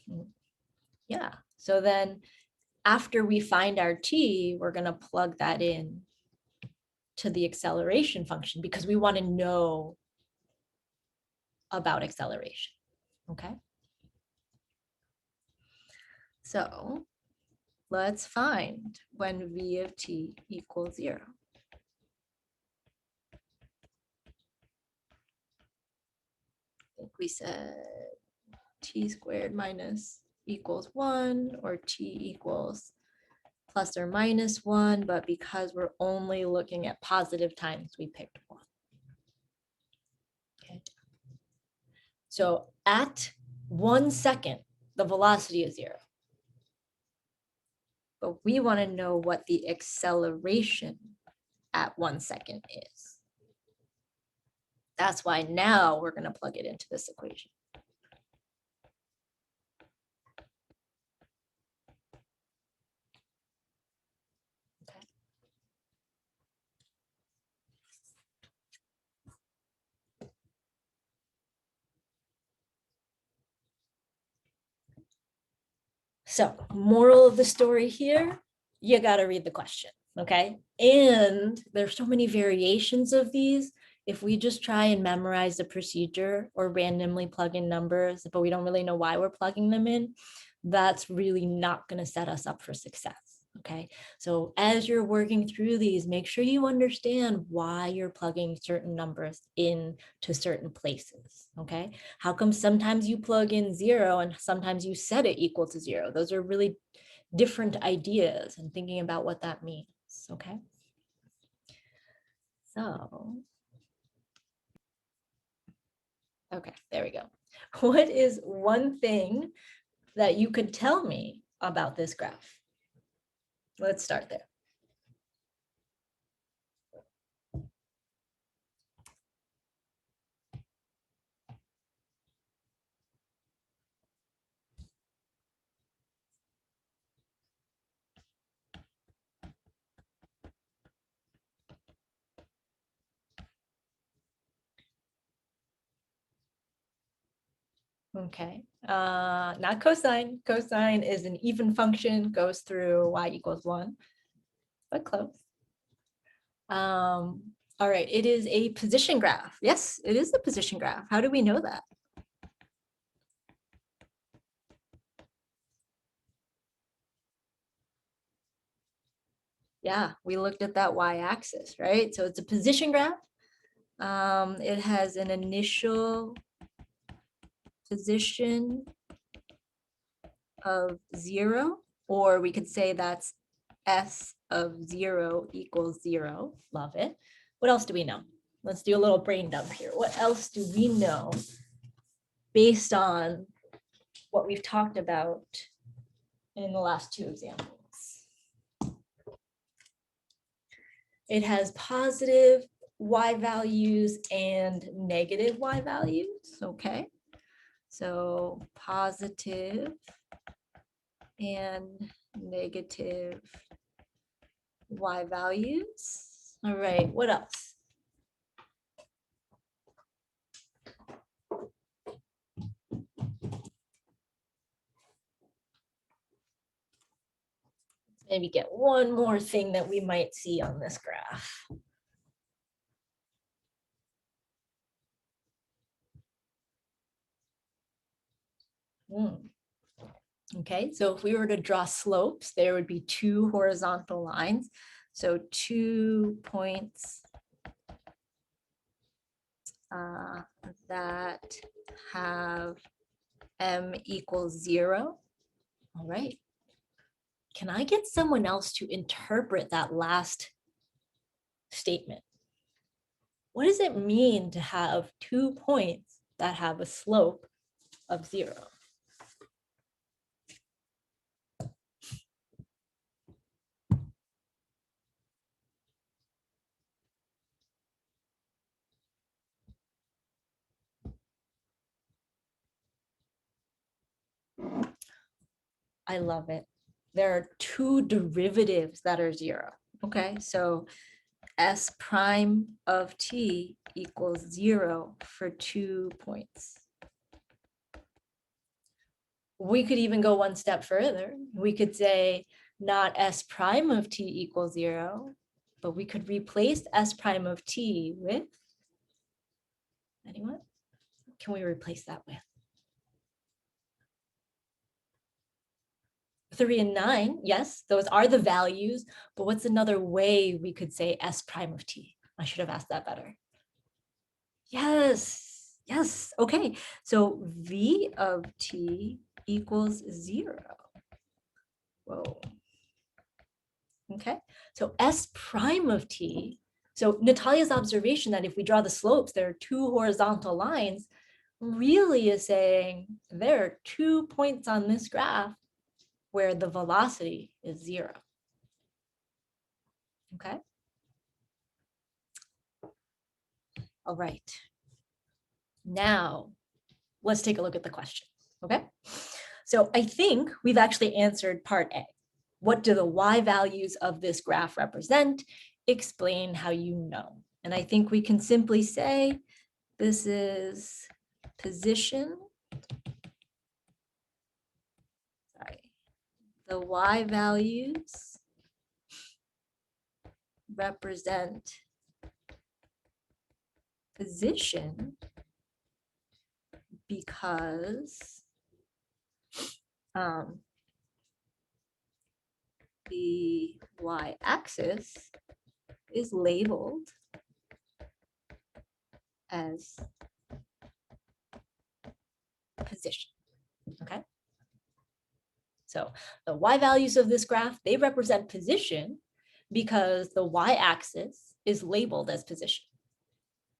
is. Yeah, so then after we find our t, we're going to plug that in to the acceleration function because we want to know about acceleration, okay? So let's find when v of t equals 0. I think we said t squared minus equals 1 or t equals plus or minus 1, but because we're only looking at positive times, we picked 1. Okay. So at 1 second, the velocity is 0. But we want to know what the acceleration at 1 second is. That's why now we're going to plug it into this equation. Okay. So, moral of the story here, you got to read the question, okay? And there's so many variations of these. If we just try and memorize the procedure or randomly plug in numbers, but we don't really know why we're plugging them in, that's really not going to set us up for success. Okay, so as you're working through these, make sure you understand why you're plugging certain numbers into certain places. Okay, how come sometimes you plug in 0 and sometimes you set it equal to 0? Those are really different ideas and thinking about what that means. Okay, so okay, there we go. What is one thing that you could tell me about this graph? Let's start there. Okay, not cosine. Cosine is an even function, goes through y equals 1, but close. All right, it is a position graph. Yes, it is a position graph. How do we know that? Yeah, we looked at that y-axis, right? So it's a position graph. It has an initial position of 0, or we could say that's s of 0 equals 0. Love it. What else do we know? Let's do a little brain dump here. What else do we know based on what we've talked about in the last 2 examples? It has positive y values and negative y values, okay? So positive and negative y values. All right, what else? Maybe get one more thing that we might see on this graph. Okay, so if we were to draw slopes, there would be 2 horizontal lines. So 2 points that have m equals 0. All right. Can I get someone else to interpret that last statement? What does it mean to have 2 points that have a slope of 0? I love it. There are 2 derivatives that are 0. Okay, so s prime of t equals 0 for 2 points. We could even go one step further. We could say not s prime of t equals 0, but we could replace s prime of t with, anyone? What can we replace that with? 3 and 9, yes, those are the values, but what's another way we could say s prime of t? I should have asked that better. Yes, yes, okay. So v of t equals 0. Whoa. Okay, so s prime of t, so Natalia's observation that if we draw the slopes, there are 2 horizontal lines, really is saying there are 2 points on this graph where the velocity is 0. Okay. All right. Now, let's take a look at the question. Okay. So I think we've actually answered part A. What do the y values of this graph represent? Explain how you know. And I think we can simply say this is position. Sorry. The y values represent position because the y-axis is labeled as position, okay? So the y values of this graph, they represent position because the y-axis is labeled as position.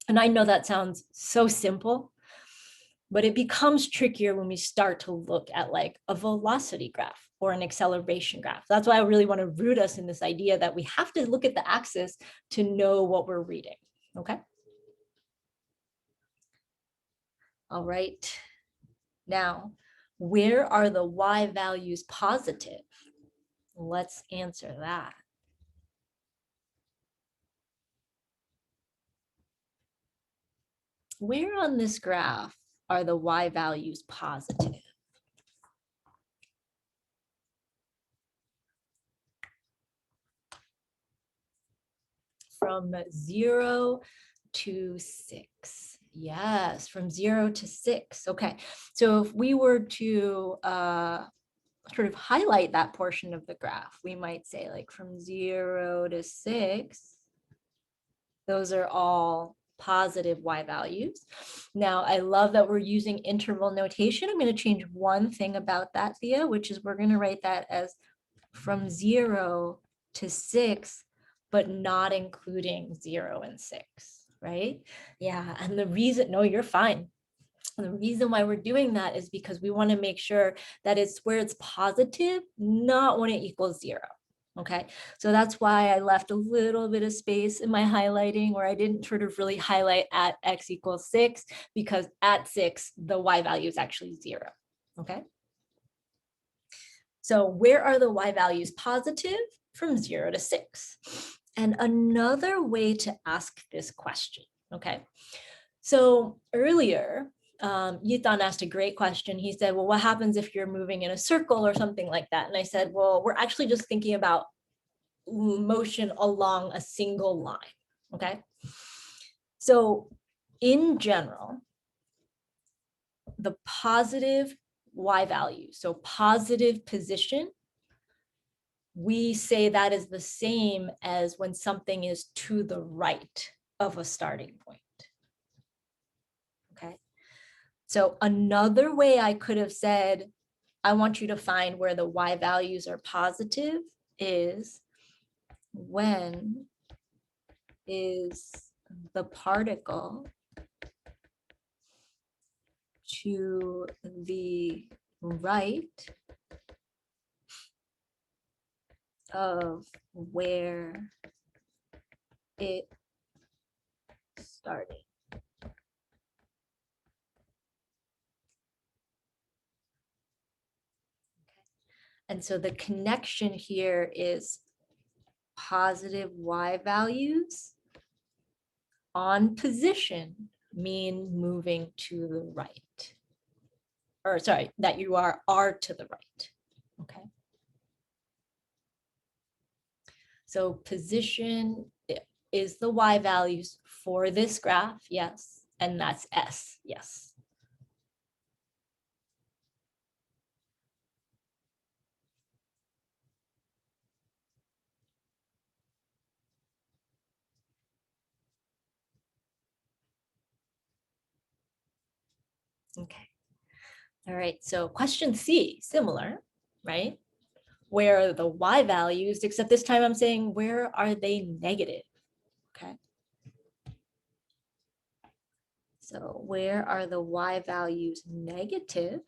And I know that sounds so simple, but it becomes trickier when we start to look at like a velocity graph or an acceleration graph. That's why I really want to root us in this idea that we have to look at the axis to know what we're reading, okay? All right, now, where are the y values positive? Let's answer that. Where on this graph are the y values positive? From 0 to 6. Yes, from 0 to 6. Okay, so if we were to sort of highlight that portion of the graph, we might say like from 0 to 6, those are all positive y values. Now, I love that we're using interval notation. I'm going to change one thing about that, Thea, which is we're going to write that as from 0 to 6, but not including 0 and 6, right? Yeah, and the reason, no, you're fine. The reason why we're doing that is because we want to make sure that it's where it's positive, not when it equals 0. Okay, so that's why I left a little bit of space in my highlighting where I didn't sort of really highlight at x equals 6, because at 6, the y value is actually 0. Okay. So where are the y values positive? From 0 to 6. And another way to ask this question, okay? So earlier, Yitan asked a great question. He said, well, what happens if you're moving in a circle or something like that? And I said, well, we're actually just thinking about motion along a single line, okay? So in general, the positive y value, so positive position, we say that is the same as when something is to the right of a starting point. Okay. So another way I could have said, I want you to find where the y values are positive is when is the particle to the right of where it started. And so the connection here is positive y values on position mean moving to the right. Or sorry, that you are to the right. Okay. So position is the y values for this graph, yes, and that's S, yes. Okay. All right, so question C, similar, right? Where are the y values, except this time I'm saying, where are they negative? Okay. So where are the y values negative?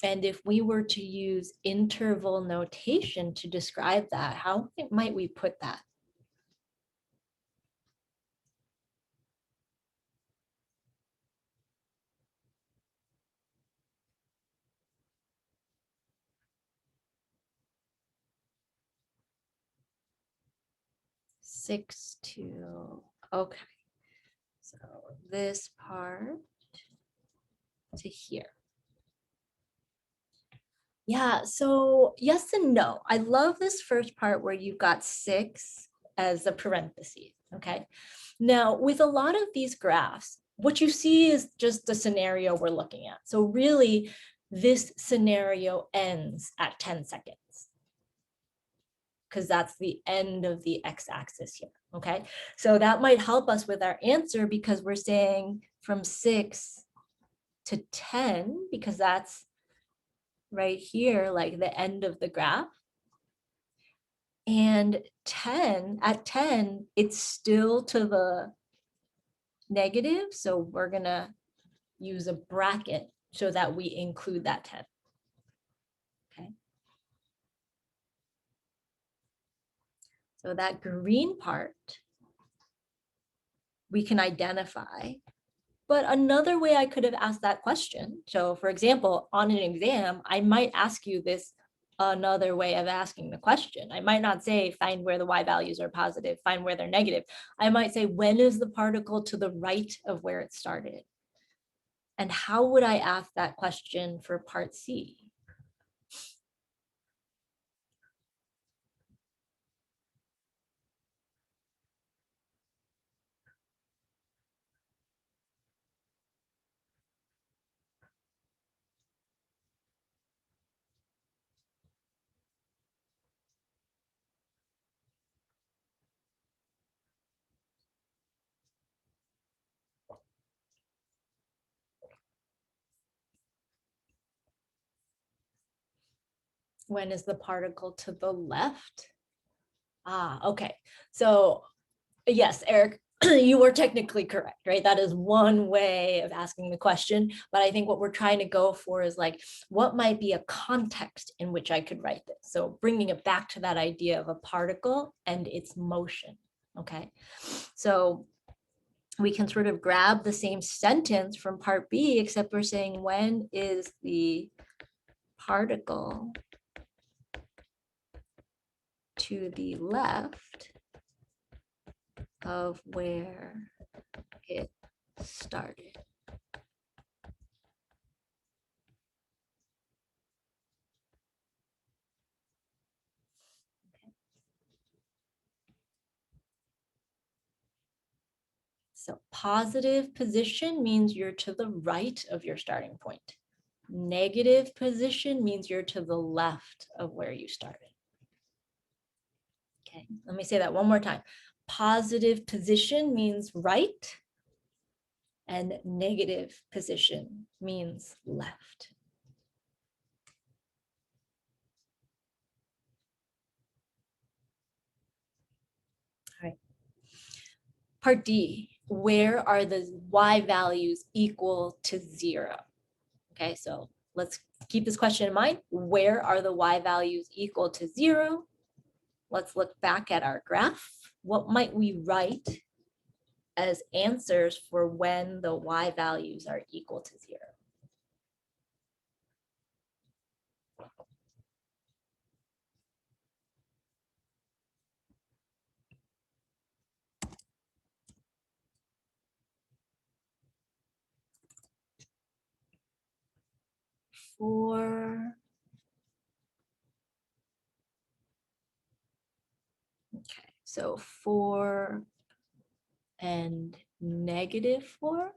And if we were to use interval notation to describe that, how might we put that? Six to, okay. So this part to here. Yeah, so yes and no. I love this first part where you've got 6 as a parenthesis, okay? Now, with a lot of these graphs, what you see is just the scenario we're looking at. So really, this scenario ends at 10 seconds because that's the end of the x-axis here, okay? So that might help us with our answer because we're saying from 6 to 10, because that's right here, like the end of the graph. And 10, at 10, it's still to the negative. So we're gonna use a bracket so that we include that 10. Okay. So that green part, we can identify. But another way I could have asked that question. So for example, on an exam, I might ask you this another way of asking the question. I might not say, find where the y values are positive, find where they're negative. I might say, when is the particle to the right of where it started? And how would I ask that question for part C? When is the particle to the left? Ah, okay. So yes, Eric, you were technically correct, right? That is one way of asking the question. But I think what we're trying to go for is like, what might be a context in which I could write this? So bringing it back to that idea of a particle and its motion, okay? So we can sort of grab the same sentence from part B, except we're saying when is the particle to the left of where it started. Okay. So positive position means you're to the right of your starting point. Negative position means you're to the left of where you started. Okay, let me say that one more time. Positive position means right, and negative position means left. All right. Part D, where are the y values equal to 0? Okay, so let's keep this question in mind. Where are the y values equal to 0? Let's look back at our graph. What might we write as answers for when the y values are equal to 0? Okay, so 4 and -4.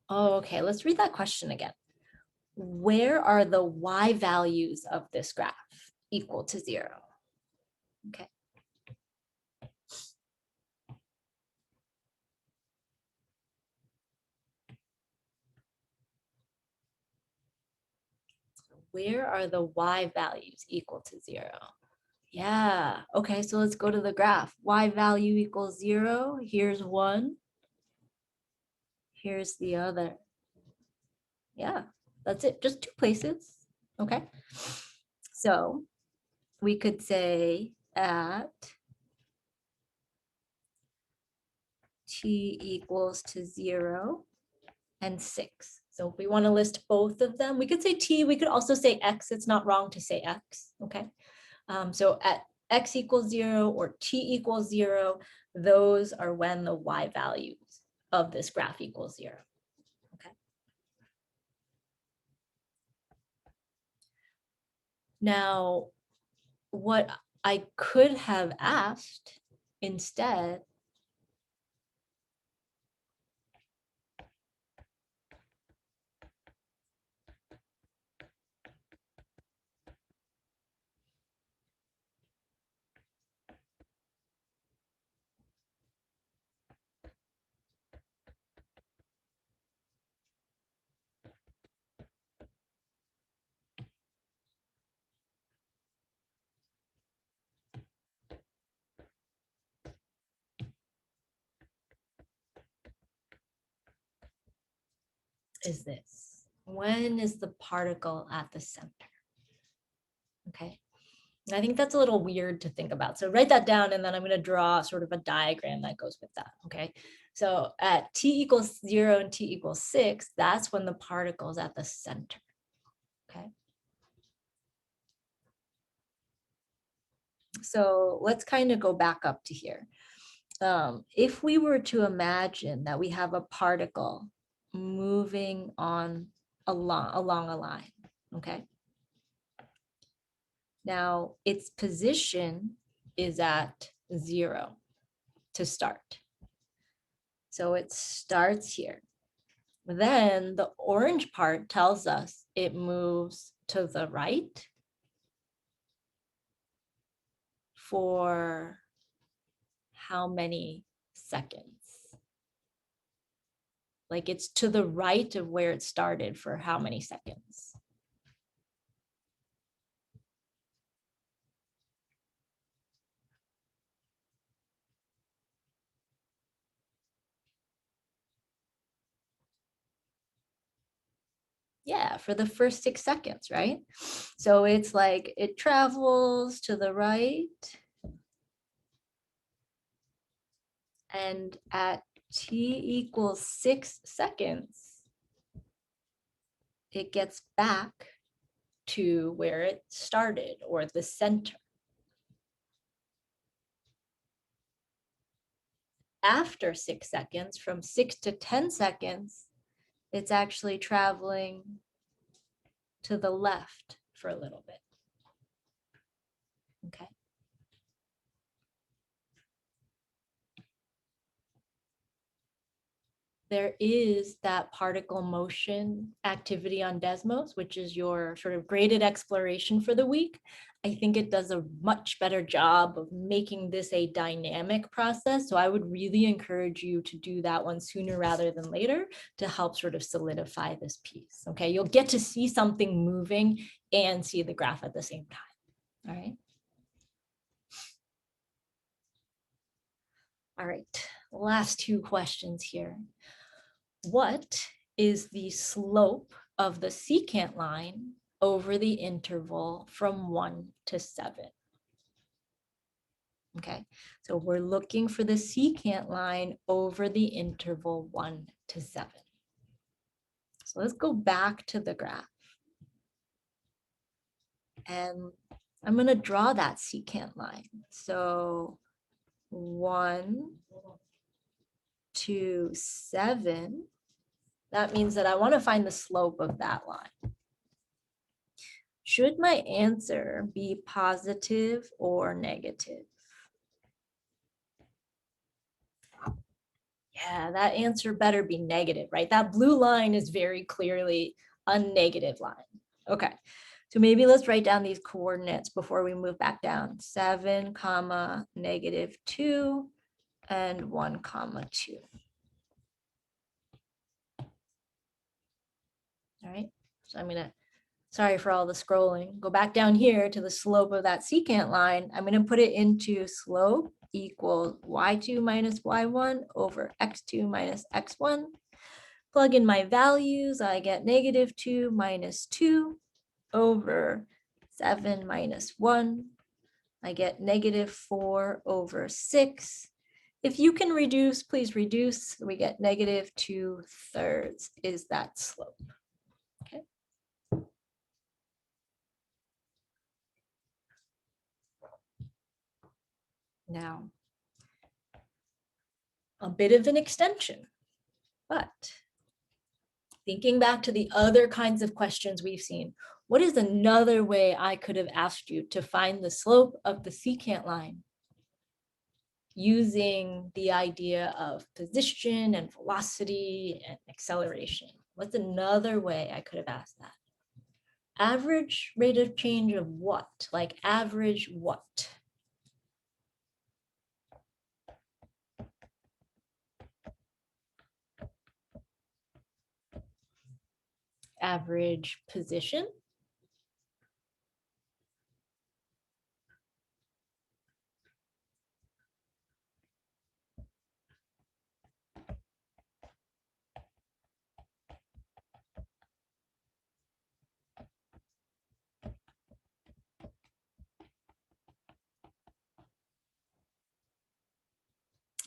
Oh, okay, let's read that question again. Where are the y values of this graph equal to 0? Okay. Where are the y values equal to 0? Yeah, okay, so let's go to the graph. Y value equals 0. Here's one. Here's the other. Yeah, that's it, just 2 places. Okay, so we could say at t equals to 0 and 6. So if we want to list both of them, we could say t, we could also say x. It's not wrong to say x, okay? So at x equals 0 or t equals 0, those are when the y values of this graph equals 0, okay? Now, what I could have asked instead is this. When is the particle at the center? Okay. I think that's a little weird to think about. So write that down, and then I'm going to draw sort of a diagram that goes with that. Okay. So at t equals 0 and t equals 6, that's when the particle is at the center. Okay. So let's kind of go back up to here. If we were to imagine that we have a particle moving on along a line, okay? Now its position is at 0 to start. So it starts here. Then the orange part tells us it moves to the right for how many seconds? Like it's to the right of where it started for how many seconds? Yeah, for the first 6 seconds, right? So it's like it travels to the right. And at t equals 6 seconds, it gets back to where it started, or the center. After 6 seconds, from 6 to 10 seconds, it's actually traveling to the left for a little bit. Okay. There is that particle motion activity on Desmos, which is your sort of graded exploration for the week. I think it does a much better job of making this a dynamic process. So I would really encourage you to do that one sooner rather than later to help sort of solidify this piece. Okay, you'll get to see something moving and see the graph at the same time. All right. All right, last 2 questions here. What is the slope of the secant line over the interval from 1 to 7? Okay, so we're looking for the secant line over the interval 1 to 7. So let's go back to the graph. And I'm going to draw that secant line. So 1 to 7. That means that I want to find the slope of that line. Should my answer be positive or negative? Yeah, that answer better be negative, right? That blue line is very clearly a negative line. Okay, so maybe let's write down these coordinates before we move back down. 7, comma, -2, and 1, comma, 2. All right, so I'm gonna, sorry for all the scrolling, go back down here to the slope of that secant line. I'm gonna put it into slope equals y2 minus y1 over x2 minus x1. Plug in my values, I get -2 minus 2 over 7 minus 1. I get -4 over 6. If you can reduce, please reduce. We get -2/3 is that slope. Okay. Now, a bit of an extension, but thinking back to the other kinds of questions we've seen, what is another way I could have asked you to find the slope of the secant line using the idea of position and velocity and acceleration? What's another way I could have asked that? Average rate of change of what? Like average what? Average position?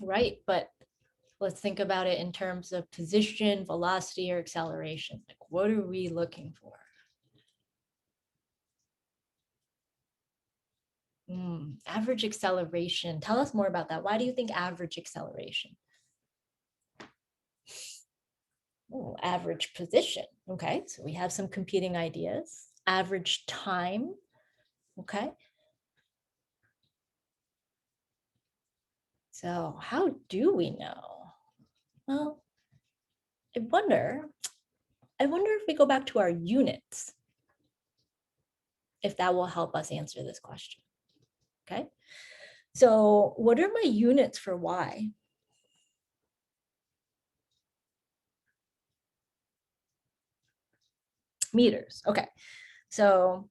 Right, but let's think about it in terms of position, velocity, or acceleration. Like, what are we looking for? Average acceleration. Tell us more about that. Why do you think average acceleration? Oh, average position. Okay, so we have some competing ideas. Average time. Okay. So how do we know? Well, I wonder if we go back to our units, if that will help us answer this question. Okay. So what are my units for y? Meters. Okay. So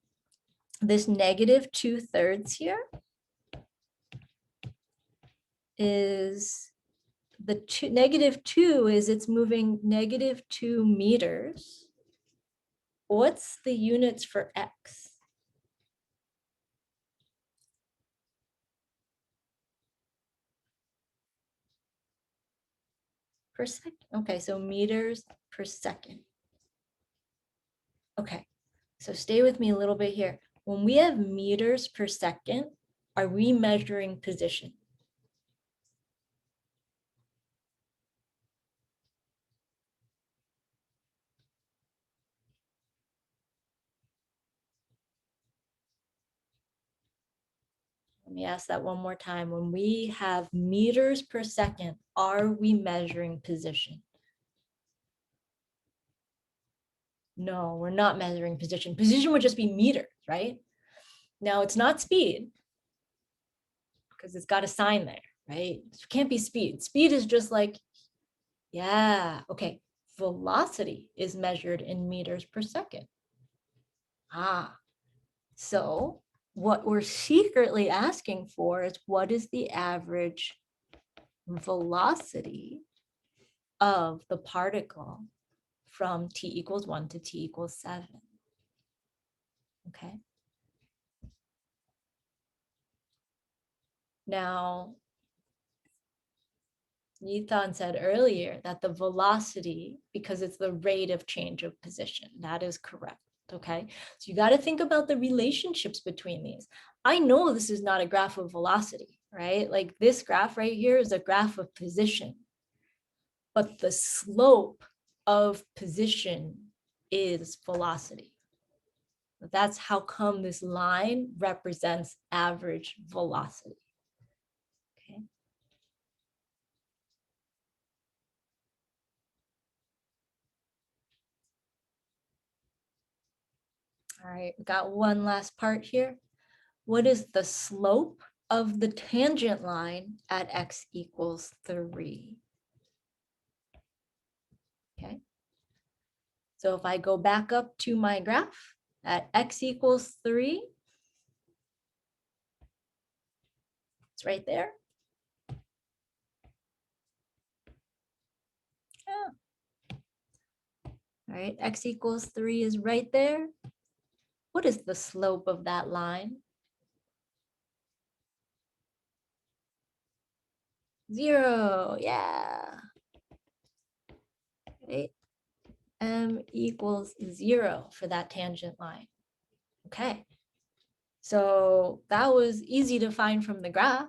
this -2/3 here is the -2 is it's moving -2 meters. What's the units for x? Per second. Okay, so meters per second. Okay, so stay with me a little bit here. When we have meters per second, are we measuring position? Let me ask that one more time. When we have meters per second, are we measuring position? No, we're not measuring position. Position would just be meters, right? Now it's not speed because it's got a sign there, right? It can't be speed. Speed is just like, yeah, okay. Velocity is measured in meters per second. So what we're secretly asking for is what is the average velocity of the particle from t=1 to t=7. Okay. Now, Yithan said earlier that the velocity, because it's the rate of change of position, that is correct. Okay, so you got to think about the relationships between these. I know this is not a graph of velocity, right? Like this graph right here is a graph of position, but the slope of position is velocity. That's how come this line represents average velocity. Okay. All right, we got one last part here. What is the slope of the tangent line at x=3? Okay. So if I go back up to my graph at x=3, it's right there. Yeah. All right, x=3 is right there. What is the slope of that line? 0, yeah. Right. m=0 for that tangent line. Okay. So that was easy to find from the graph,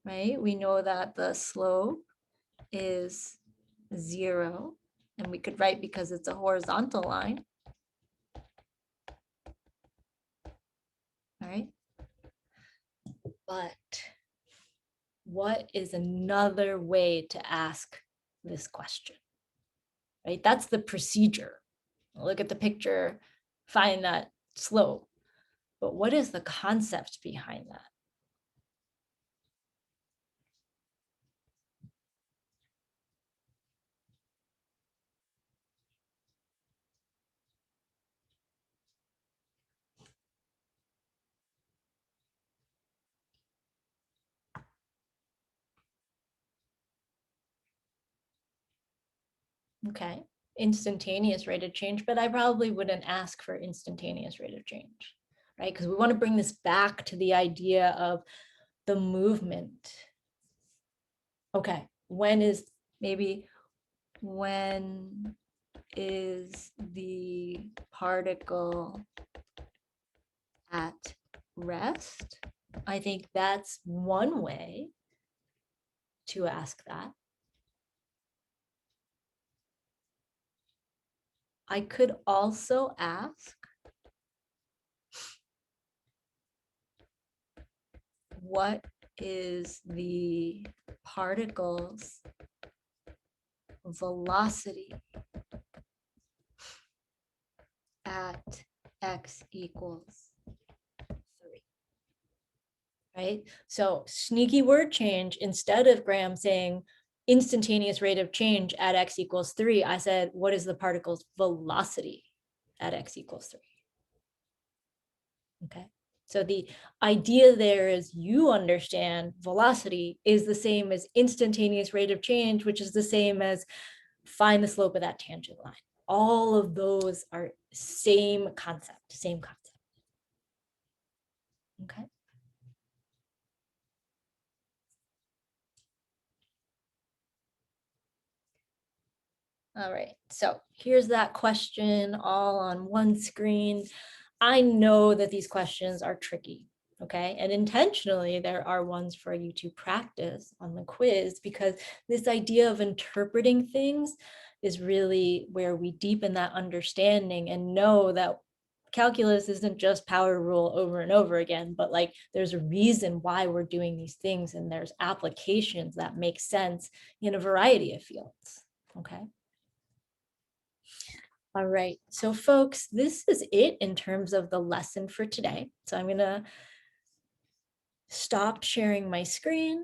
right? We know that the slope is 0, and we could write because it's a horizontal line. All right. But what is another way to ask this question? Right? That's the procedure. Look at the picture, find that slope. But what is the concept behind that? Okay, instantaneous rate of change, but I probably wouldn't ask for instantaneous rate of change, right? Because we want to bring this back to the idea of the movement. Okay, when is the particle at rest? I think that's one way to ask that. I could also ask, what is the particle's velocity at x equals 3? Right? So sneaky word change. Instead of Graham saying instantaneous rate of change at x equals 3, I said, what is the particle's velocity at x equals 3? Okay. So the idea there is you understand velocity is the same as instantaneous rate of change, which is the same as find the slope of that tangent line. All of those are same concept. Okay. All right, so here's that question all on one screen. I know that these questions are tricky, okay? And intentionally, there are ones for you to practice on the quiz, because this idea of interpreting things is really where we deepen that understanding and know that calculus isn't just power rule over and over again, but like there's a reason why we're doing these things, and there's applications that make sense in a variety of fields, okay? All right, so folks, this is it in terms of the lesson for today. So I'm gonna stop sharing my screen.